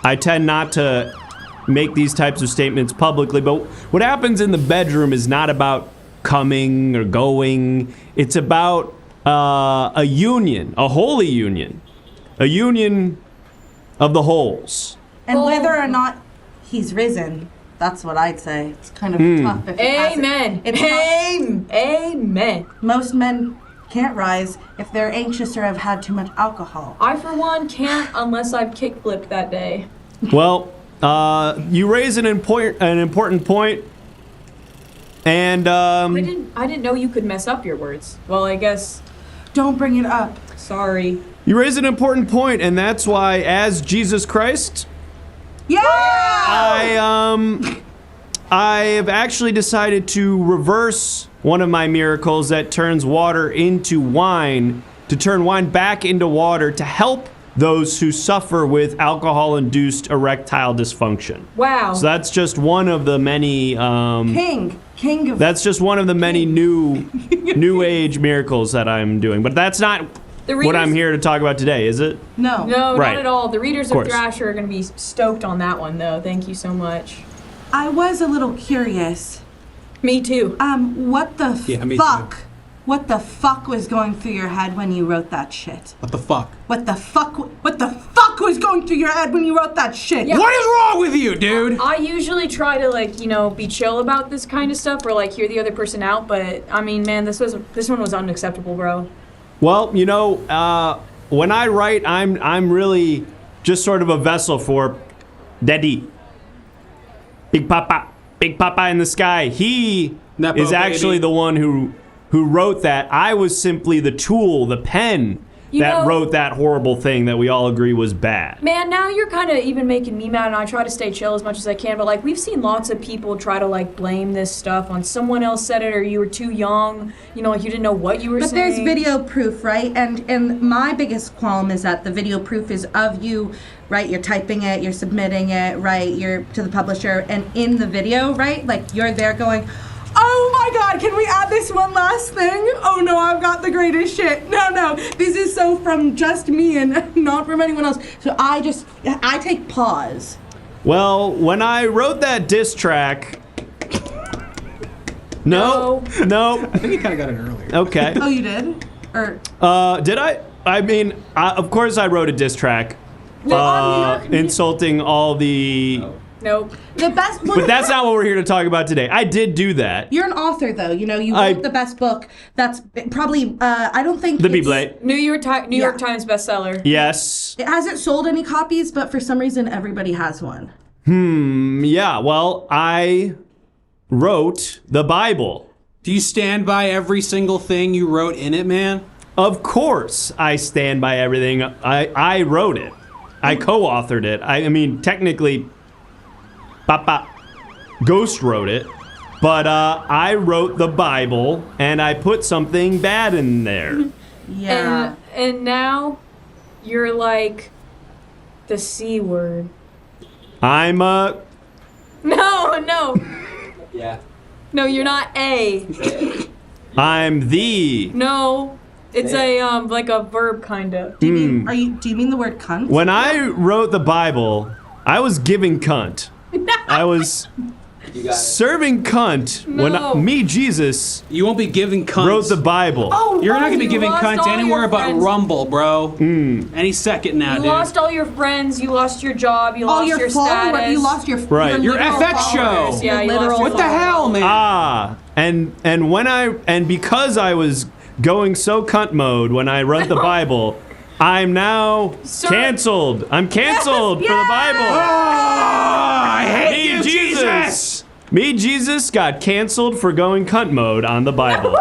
I tend not to make these types of statements publicly, but what happens in the bedroom is not about coming or going. It's about a union, a holy union, a union of the holes. And whether or not he's risen, that's what I'd say. It's kind of tough. If Amen. Amen. Most men can't rise if they're anxious or have had too much alcohol. I, for one, can't unless I've kickflipped that day. Well, you raise an important point, and I didn't know you could mess up your words. Well, I guess. Don't bring it up. Sorry. You raise an important point, and that's why, as Jesus Christ, I have actually decided to reverse one of my miracles that turns water into wine, to turn wine back into water to help those who suffer with alcohol-induced erectile dysfunction. Wow. So that's just one of the many King of. that's just one of the many new age miracles that I'm doing. But that's not what I'm here to talk about today, is it? No. No, Right. not at all. The readers Of of course. Thrasher are going to be stoked on that one, though. Thank you so much. I was a little curious. Me too. What the me fuck? What the fuck was going through your head when you wrote that shit? What the fuck? What the fuck was going through your head when you wrote that shit? Yeah. What is wrong with you, dude? I usually try to be chill about this kind of stuff or hear the other person out, but I mean, man, this one was unacceptable, bro. Well, you know, when I write, I'm really just sort of a vessel for Daddy, Big Papa in the sky. He Nepo is actually baby. the one who wrote that. I was simply the tool, the pen that wrote that horrible thing that we all agree was bad. Man, now you're kind of even making me mad, and I try to stay chill as much as I can, but we've seen lots of people try to blame this stuff on someone else said it, or you were too young, you didn't know what you were But saying. there's video proof, right? And my biggest qualm is that the video proof is of you, right? You're typing it, you're submitting it, right? You're to the publisher, and in the video, right? You're there going, oh my god, can we add this one last thing? Oh no, I've got the greatest shit. No, this is so from just me and not from anyone else. So I take pause. Well, when I wrote that diss track... No. I think you kind of got it earlier. Okay. Oh, you did? Or did I? I mean, of course I wrote a diss track. Insulting all the... Nope. The best. But that's not what we're here to talk about today. I did do that. You're an author, though. You wrote the best book. That's probably. I don't think. The B-Blade. New York Times bestseller. Yes. It hasn't sold any copies, but for some reason, everybody has one. Yeah. Well, I wrote the Bible. Do you stand by every single thing you wrote in it, man? Of course, I stand by everything. I wrote it. I co-authored it. I mean, technically. Papa Ghost wrote it, but I wrote the Bible and I put something bad in there. Yeah. And now you're the C word. I'm a... No. Yeah. No, you're not A. I'm the... No. It's a verb kind of. Do you mean the word cunt? When I wrote the Bible, I was giving cunt. I was serving cunt when me, Jesus, you won't be giving cunt. Wrote the Bible. You're not going to be giving lost cunt all anywhere your but friends. Rumble, bro. Any second now, You dude. lost all your friends, you lost your job, you all lost your status. followers. You lost your Right. Your literal FX followers. show. Yeah, you lost your What the hell, man? And because I was going so cunt mode when I wrote the Bible, I'm now canceled. I'm canceled for the Bible. I hate you, Jesus. Me, Jesus, got canceled for going cunt mode on the Bible.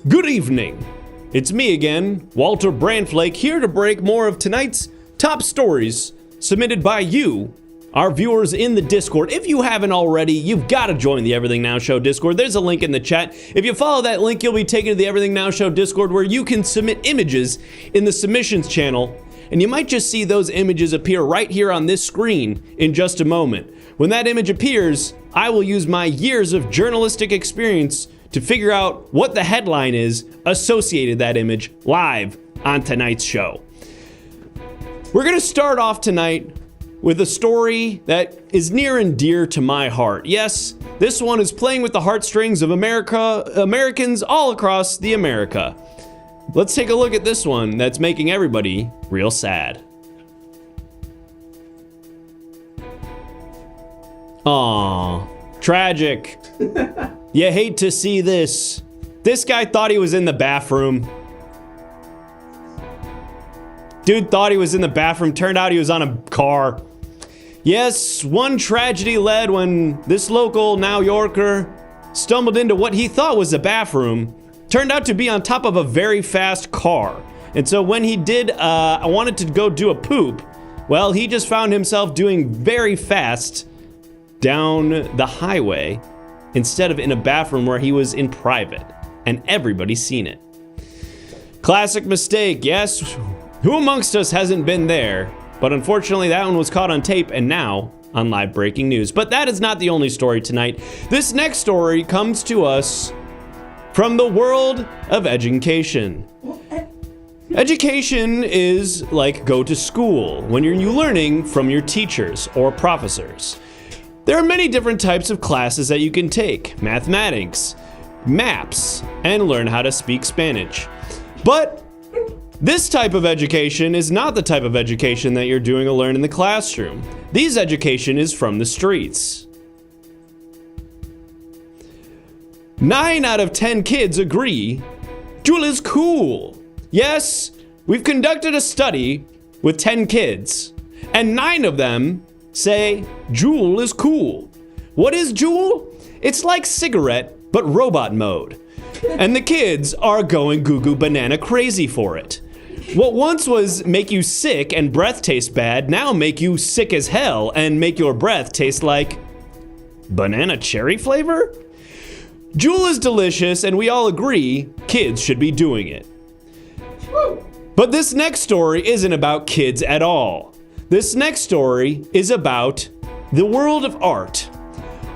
Good evening. It's me again, Walter Brandflake, here to break more of tonight's top stories submitted by you, our viewers in the Discord. If you haven't already, you've got to join the Everything Now Show Discord. There's a link in the chat. If you follow that link, you'll be taken to the Everything Now Show Discord where you can submit images in the submissions channel, and you might just see those images appear right here on this screen in just a moment. When that image appears, I will use my years of journalistic experience to figure out what the headline is associated with that image live on tonight's show. We're going to start off tonight with a story that is near and dear to my heart. Yes, this one is playing with the heartstrings of Americans all across the America. Let's take a look at this one that's making everybody real sad. Aww, tragic. You hate to see this. This guy thought he was in the bathroom. Dude thought he was in the bathroom, turned out he was on a car. Yes, one tragedy led when this local New Yorker stumbled into what he thought was a bathroom, turned out to be on top of a very fast car. And so when he wanted to go do a poop, well, he just found himself doing very fast down the highway instead of in a bathroom where he was in private, and everybody's seen it. Classic mistake, yes. Who amongst us hasn't been there? But unfortunately, that one was caught on tape and now on live breaking news. But that is not the only story tonight. This next story comes to us from the world of education. Education is like go to school when you're learning from your teachers or professors. There are many different types of classes that you can take: mathematics, maps, and learn how to speak Spanish. But this type of education is not the type of education that you're doing or learn in the classroom. This education is from the streets. 9 out of 10 kids agree Jewel is cool. Yes, we've conducted a study with 10 kids, and 9 of them say Jewel is cool. What is Jewel? It's like cigarette, but robot mode. And the kids are going goo-goo banana crazy for it. What once was make you sick and breath taste bad, now make you sick as hell and make your breath taste like banana cherry flavor? Jewel is delicious, and we all agree kids should be doing it. But this next story isn't about kids at all. This next story is about the world of art.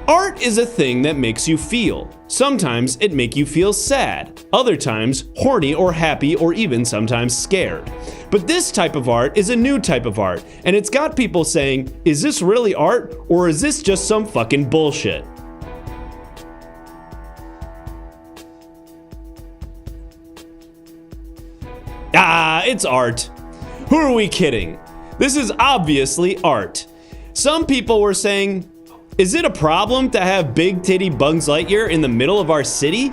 Art is a thing that makes you feel. Sometimes it makes you feel sad. Other times, horny or happy or even sometimes scared. But this type of art is a new type of art, and it's got people saying, is this really art or is this just some fucking bullshit? Ah, it's art. Who are we kidding? This is obviously art. Some people were saying, is it a problem to have big titty Buzz Lightyear in the middle of our city?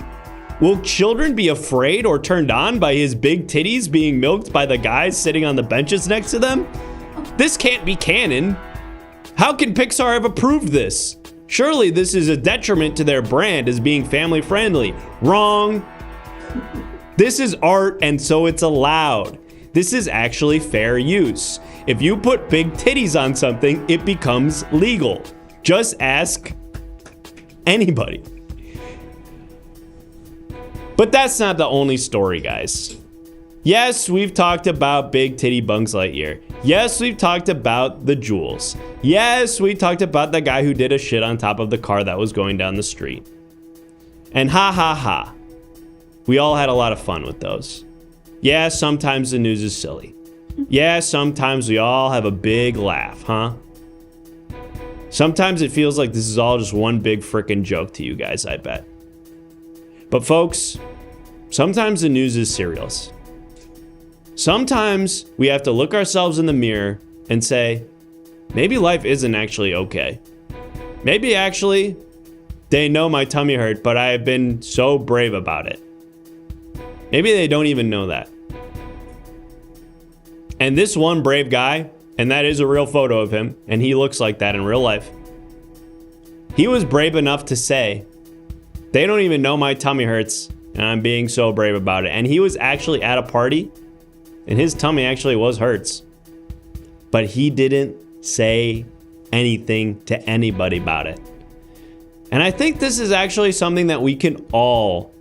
Will children be afraid or turned on by his big titties being milked by the guys sitting on the benches next to them? This can't be canon. How can Pixar have approved this? Surely this is a detriment to their brand as being family friendly. Wrong. This is art, and so it's allowed. This is actually fair use. If you put big titties on something, it becomes legal. Just ask anybody. But that's not the only story, guys. Yes, we've talked about big titty Buzz Lightyear. Yes, we've talked about the jewels. Yes, we talked about the guy who did a shit on top of the car that was going down the street. And ha ha ha. We all had a lot of fun with those. Yeah, sometimes the news is silly. Yeah, sometimes we all have a big laugh, huh? Sometimes it feels like this is all just one big frickin' joke to you guys, I bet. But folks, sometimes the news is serious. Sometimes we have to look ourselves in the mirror and say, maybe life isn't actually okay. Maybe actually, they know my tummy hurt, but I have been so brave about it. Maybe they don't even know that. And this one brave guy, and that is a real photo of him, and he looks like that in real life. He was brave enough to say, they don't even know my tummy hurts, and I'm being so brave about it. And he was actually at a party, and his tummy actually was hurts. But he didn't say anything to anybody about it. And I think this is actually something that we can all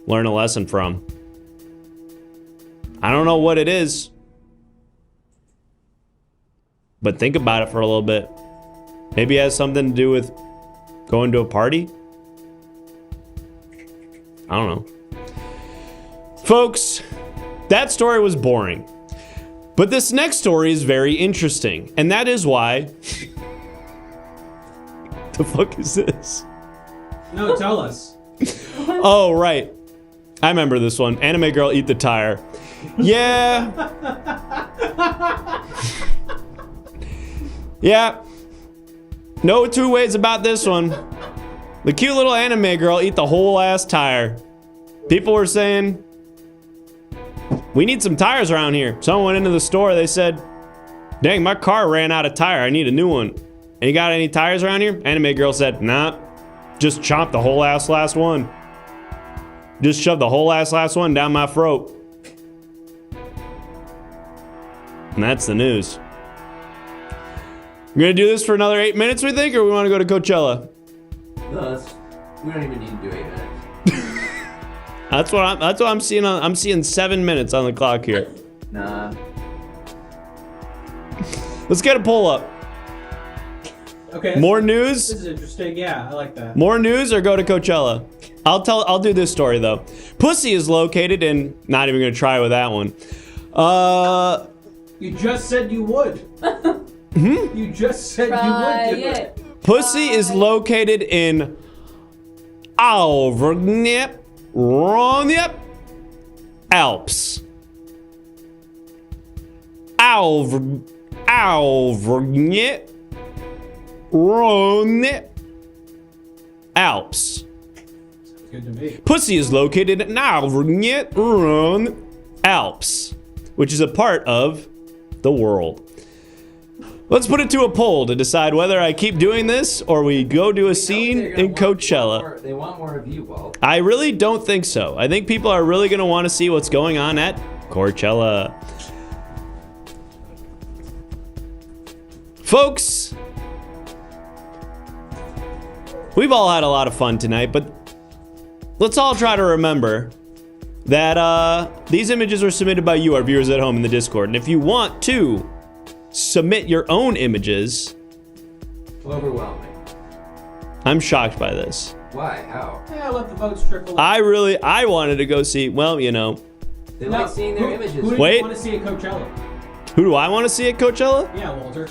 learn a lesson from. I don't know what it is, but think about it for a little bit. Maybe it has something to do with going to a party? I don't know. Folks, that story was boring. But this next story is very interesting. And that is why... the fuck is this? No, tell us. Oh, right. I remember this one. Anime girl eat the tire. Yeah. Yeah. No two ways about this one. The cute little anime girl eat the whole ass tire. People were saying, we need some tires around here. Someone went into the store. They said, dang, my car ran out of tire. I need a new one. And you got any tires around here? Anime girl said, nah. Just chomp the whole ass last one. Just shove the whole ass last one down my throat. And that's the news. We're gonna do this for another 8 minutes, we think, or we want to go to Coachella? No, we don't even need to do 8 minutes. That's what I'm seeing. I'm seeing 7 minutes on the clock here. Nah. Let's get a poll up. Okay. More news? This is interesting. Yeah, I like that. More news or go to Coachella? I'll do this story though. Pussy is located in. Not even gonna try with that one. You just said you would. You just said you would do it. Pussy is located in Avery, Alps. Avery, Alps. Good to me. Pussy is located in Avery, Alps, which is a part of the world. Let's put it to a poll to decide whether I keep doing this or we go do a scene in Coachella. They want more of you, Walt. I really don't think so. I think people are really going to want to see what's going on at Coachella. Folks, we've all had a lot of fun tonight, but let's all try to remember that these images were submitted by you, our viewers at home in the Discord. And if you want to submit your own images, Overwhelming. I'm shocked by this. Why? How? Yeah, let the votes trickle in. I wanted to go see, well, you know. They like seeing their images. Who do you Wait. want to see at Coachella? Who do I want to see at Coachella? Yeah, Walter.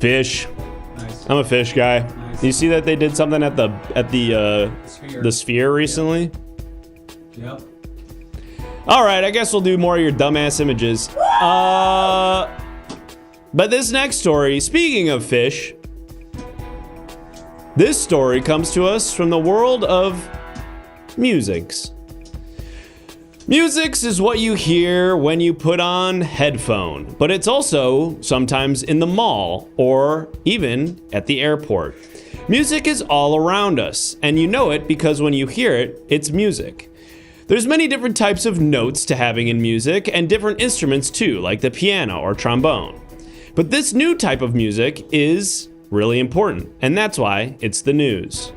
Fish. Nice. I'm a fish guy. Nice. You see that they did something at the Sphere recently? Yep. All right, I guess we'll do more of your dumbass images. But this next story, speaking of fish, this story comes to us from the world of musics. Musics is what you hear when you put on headphone, but it's also sometimes in the mall or even at the airport. Music is all around us, and you know it because when you hear it, it's music. There's many different types of notes to having in music and different instruments too, like the piano or trombone. But this new type of music is really important, and that's why it's the news.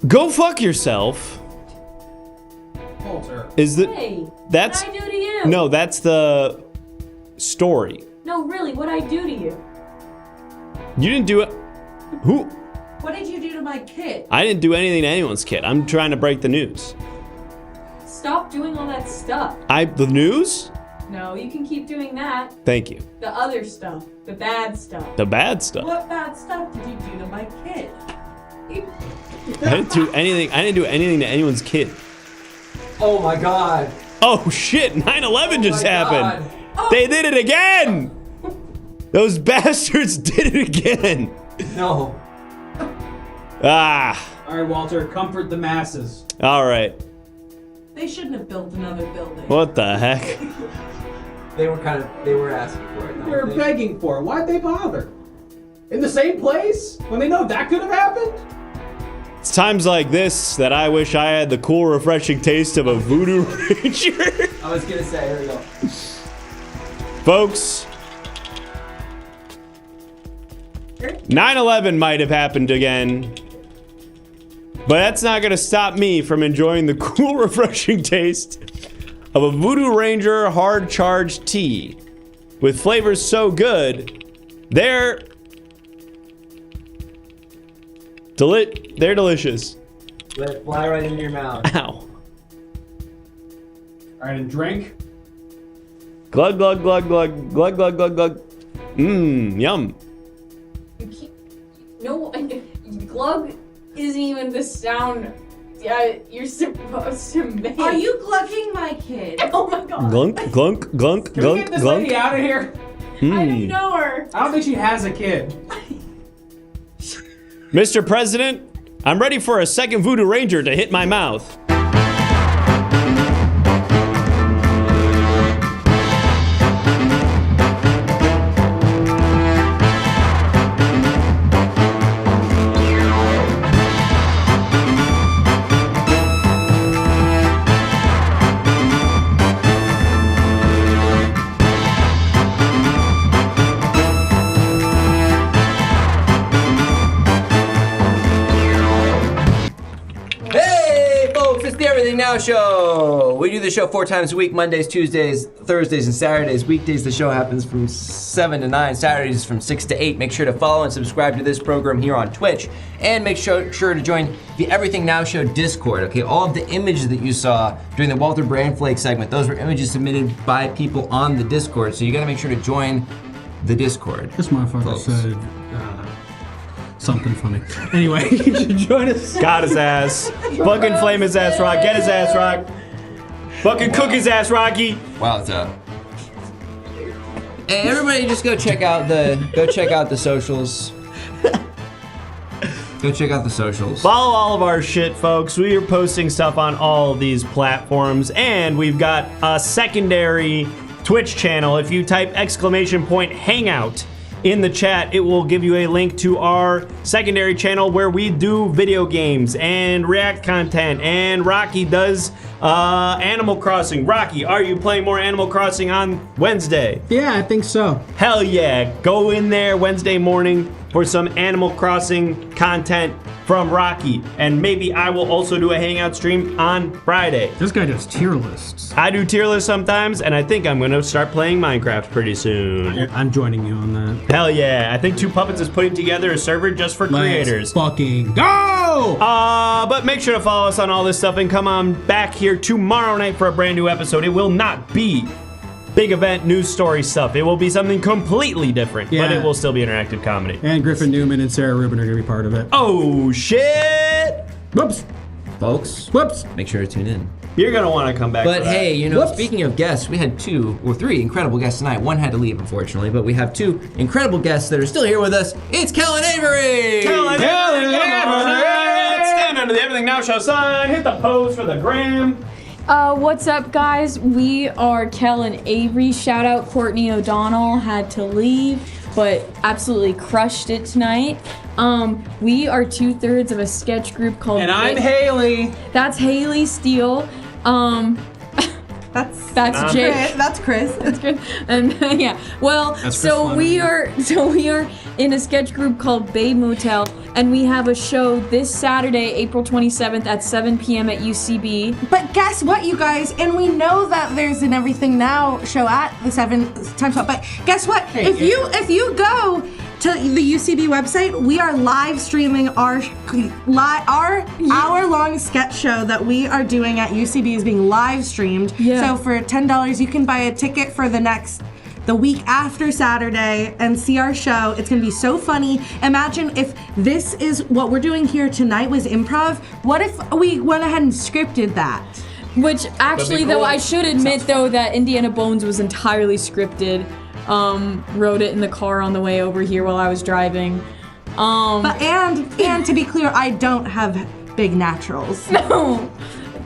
Go fuck yourself. Walter. Is the Hey, that's what'd I do to you? no, that's the story. No, really, what'd I do to you? You didn't do it. Who? What did you do to my kid? I didn't do anything to anyone's kid. I'm trying to break the news. Stop doing all that stuff. The news? No, you can keep doing that. Thank you. The other stuff. The bad stuff. The bad stuff. What bad stuff did you do to my kid? I didn't do anything. I didn't do anything to anyone's kid. Oh my god. Oh shit! 9/11 just my happened. God. They did it again. Those bastards did it again. No. Ah. All right, Walter, comfort the masses. All right. They shouldn't have built another building. What the heck? They were asking for it. They were begging for it. Why'd they bother? In the same place? When they know that could have happened? It's times like this that I wish I had the cool, refreshing taste of a Voodoo Ranger. I was gonna say, here we go. Folks, 9/11 might have happened again, but that's not gonna stop me from enjoying the cool, refreshing taste of a Voodoo Ranger hard charged tea with flavors so good, they're delicious. Let it fly right into your mouth. Ow. All right, and drink. Glug, glug, glug, glug, glug, glug, glug, glug. Mmm, yum. No, glug isn't even the sound you're supposed to make. Are you glugging my kid? Oh my god. Glunk, glunk, glunk, Can we glunk, get this lady glunk. out of here? I don't Mmm. know her. I don't think she has a kid. Mr. President, I'm ready for a second Voodoo Ranger to hit my mouth. Hey, folks, it's the Everything Now Show. We do the show 4 times a week, Mondays, Tuesdays, Thursdays, and Saturdays. Weekdays, the show happens from 7 to 9. Saturdays from 6 to 8. Make sure to follow and subscribe to this program here on Twitch. And make sure to join the Everything Now Show Discord. Okay, all of the images that you saw during the Walter Brandflake segment, those were images submitted by people on the Discord. So you gotta make sure to join the Discord. This motherfucker folks. said something funny. Anyway, you should join us. Got his ass. Fucking flame his ass, Rock. Get his ass, Rock. Fucking cook his ass, Rocky. Wow, it's up. Hey, everybody, just go check out the socials. Go check out the socials. Follow all of our shit, folks. We are posting stuff on all of these platforms, and we've got a secondary Twitch channel. If you type !hangout in the chat, it will give you a link to our secondary channel where we do video games and react content, and Rocky does Animal Crossing. Rocky, are you playing more Animal Crossing on Wednesday? Yeah, I think so. Hell yeah. Go in there Wednesday morning for some Animal Crossing content from Rocky. And maybe I will also do a hangout stream on Friday. This guy does tier lists. I do tier lists sometimes, and I think I'm going to start playing Minecraft pretty soon. I'm joining you on that. Hell yeah. I think Two Puppets is putting together a server just for creators. Let's fucking go! But make sure to follow us on all this stuff and come on back here tomorrow night for a brand new episode. It will not be big event news story stuff. It will be something completely different, but it will still be interactive comedy. And Griffin Newman and Sarah Rubin are going to be part of it. Oh, shit! Whoops. Folks, whoops. Make sure to tune in. You're going to want to come back But for that. hey, you know, speaking of guests, we had 3 incredible guests tonight. One had to leave, unfortunately, but we have 2 incredible guests that are still here with us. It's Kel and Avery! Stand under the Everything Now Show sign. Hit the pose for the gram. What's up, guys? We are Kel and Avery. Shout out Courtney O'Donnell. Had to leave, but absolutely crushed it tonight. We are 2/3 of a sketch group called. And I'm Haley. That's Haley Steele. That's Jake. Chris. That's Chris. That's good. And yeah. Well, so we are in a sketch group called Babe Motel, and we have a show this Saturday, April 27th at 7 p.m. at UCB. But guess what, you guys? And we know that there's an Everything Now show at the 7 time slot. But guess what? If you go to the UCB website, we are live streaming our hour-long sketch show that we are doing at UCB is being live streamed. Yeah. So for $10, you can buy a ticket for the week after Saturday and see our show. It's gonna be so funny. Imagine if this is what we're doing here tonight was improv. What if we went ahead and scripted that? Which actually, though, I should admit though that Indiana Bones was entirely scripted. Wrote it in the car on the way over here while I was driving. But and to be clear, I don't have big naturals. No,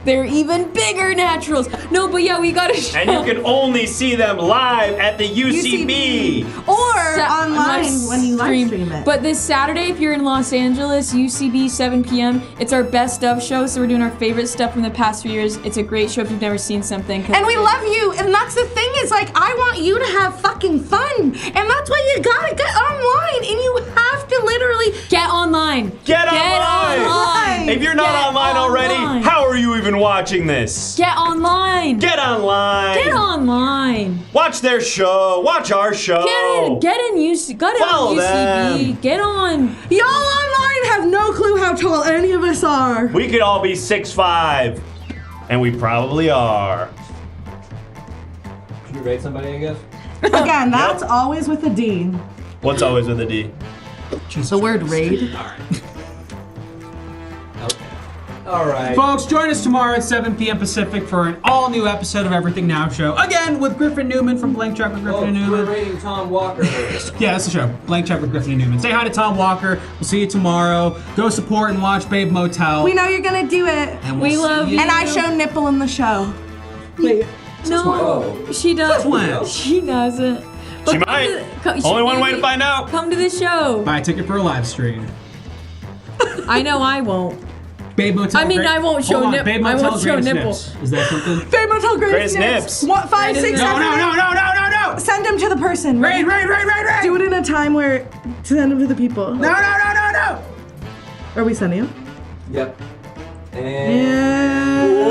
they're even bigger naturals. No, but yeah, we got a show. And you can only see them live at the UCB. Or online when you live stream it. But this Saturday, if you're in Los Angeles, UCB 7 p.m., it's our best of show, so we're doing our favorite stuff from the past 3 years. It's a great show if you've never seen something. And we love you, and that's the thing is, like, I want you to have fucking fun, and that's why you gotta get online, and you have to literally get online. Get online. If you're not online already, how are you even watching this? Get online. Get online. Get online. Watch their show. Watch our show. Get in UCB. Follow UCB. them. Get on. Y'all online have no clue how tall any of us are. We could all be 6'5", and we probably are. Should we rate somebody, I guess? Again, that's always with a D. What's always with a D? The word raid. All right. Folks, join us tomorrow at 7 p.m. Pacific for an all-new episode of Everything Now Show. Again, with Griffin Newman from Blank Check with Griffin and Newman. We're rating Tom Walker. Yeah, that's the show. Blank Check with Griffin and Newman. Say hi to Tom Walker. We'll see you tomorrow. Go support and watch Babe Motel. We know you're gonna do it. And we love you. And I show nipple in the show. Wait. No, she doesn't. when? She doesn't. She might. Only one way to find out. Come to the show. Buy a ticket for a live stream. I know I won't. Babe Motel. I mean, I won't show nipple. Babe I Motel, won't show greatest nipple. nips. Is that something? Babe Motel greatest nips. What, 5, 6, 7? No. Send them to the person. Raid. Do it in a time where send them to the people. No. Are we sending them? Yep. And